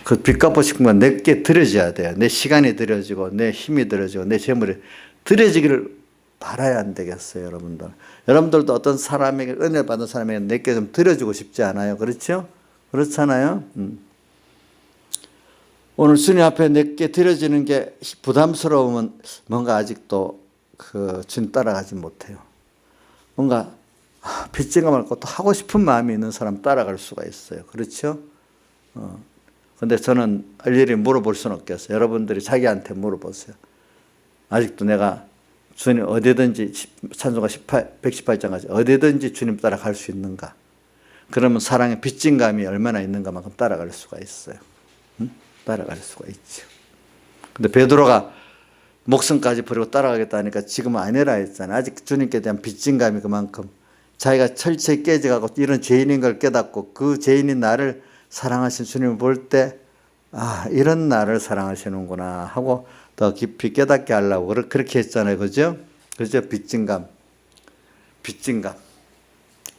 그 빚갚고 싶은 건 내게 들여져야 돼요. 내 시간이 들여지고 내 힘이 들여지고 내 재물이 들여지기를 바라야 안 되겠어요, 여러분들. 여러분들도 어떤 사람에게 은혜를 받은 사람에게 내게 좀 들여주고 싶지 않아요? 그렇죠? 그렇잖아요. 오늘 주님 앞에 내게 들여지는 게 부담스러우면 뭔가 아직도 그 주님 따라가지 못해요. 뭔가 빚진감을 또 하고 싶은 마음이 있는 사람 따라갈 수가 있어요. 그렇죠? 근데 저는 일일이 물어볼 수는 없겠어요. 여러분들이 자기한테 물어보세요. 아직도 내가 주님 어디든지 찬송가 118장까지 어디든지 주님 따라갈 수 있는가? 그러면 사랑의 빚진감이 얼마나 있는가만큼 따라갈 수가 있어요. 따라갈 수가 있죠. 근데 베드로가 목숨까지 버리고 따라가겠다니까 지금은 아니라 했잖아요. 아직 주님께 대한 빚진감이 그만큼 자기가 철저히 깨져가고 이런 죄인인 걸 깨닫고 그 죄인인 나를 사랑하신 주님을 볼 때 이런 나를 사랑하시는구나 하고 더 깊이 깨닫게 하려고 그렇게 했잖아요. 그죠? 그죠? 빚진감.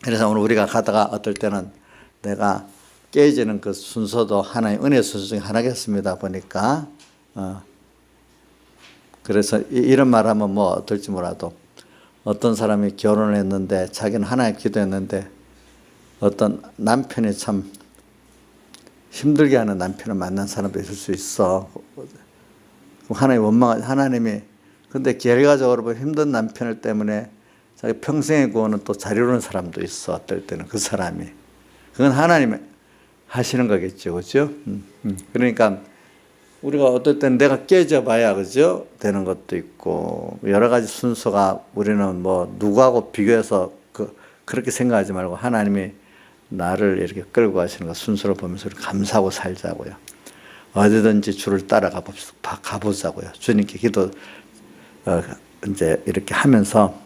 그래서 오늘 우리가 가다가 어떨 때는 내가 깨지는 그 순서도 하나의 은혜 순서 중에 하나겠습니다. 보니까. 그래서 이런 말 하면 뭐 어떨지 몰라도 어떤 사람이 결혼을 했는데 자기는 하나님 기도했는데 어떤 남편이 참 힘들게 하는 남편을 만난 사람도 있을 수 있어. 하나님이 근데 결과적으로 보면 힘든 남편을 때문에 자기 평생의 구원은 또 잘 이루는 사람도 있어. 어떨 때는 그 사람이. 그건 하시는 거겠죠, 그죠? 그러니까 우리가 어떨 땐 내가 깨져봐야 그죠? 되는 것도 있고 여러 가지 순서가 우리는 뭐 누구하고 비교해서 그렇게 생각하지 말고 하나님이 나를 이렇게 끌고 가시는 거 순서를 보면서 우리 감사하고 살자고요. 어디든지 주를 따라가 가보자고요. 주님께 기도 이제 이렇게 하면서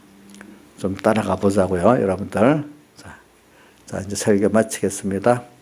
좀 따라가 보자고요, 여러분들. 자 이제 설교 마치겠습니다.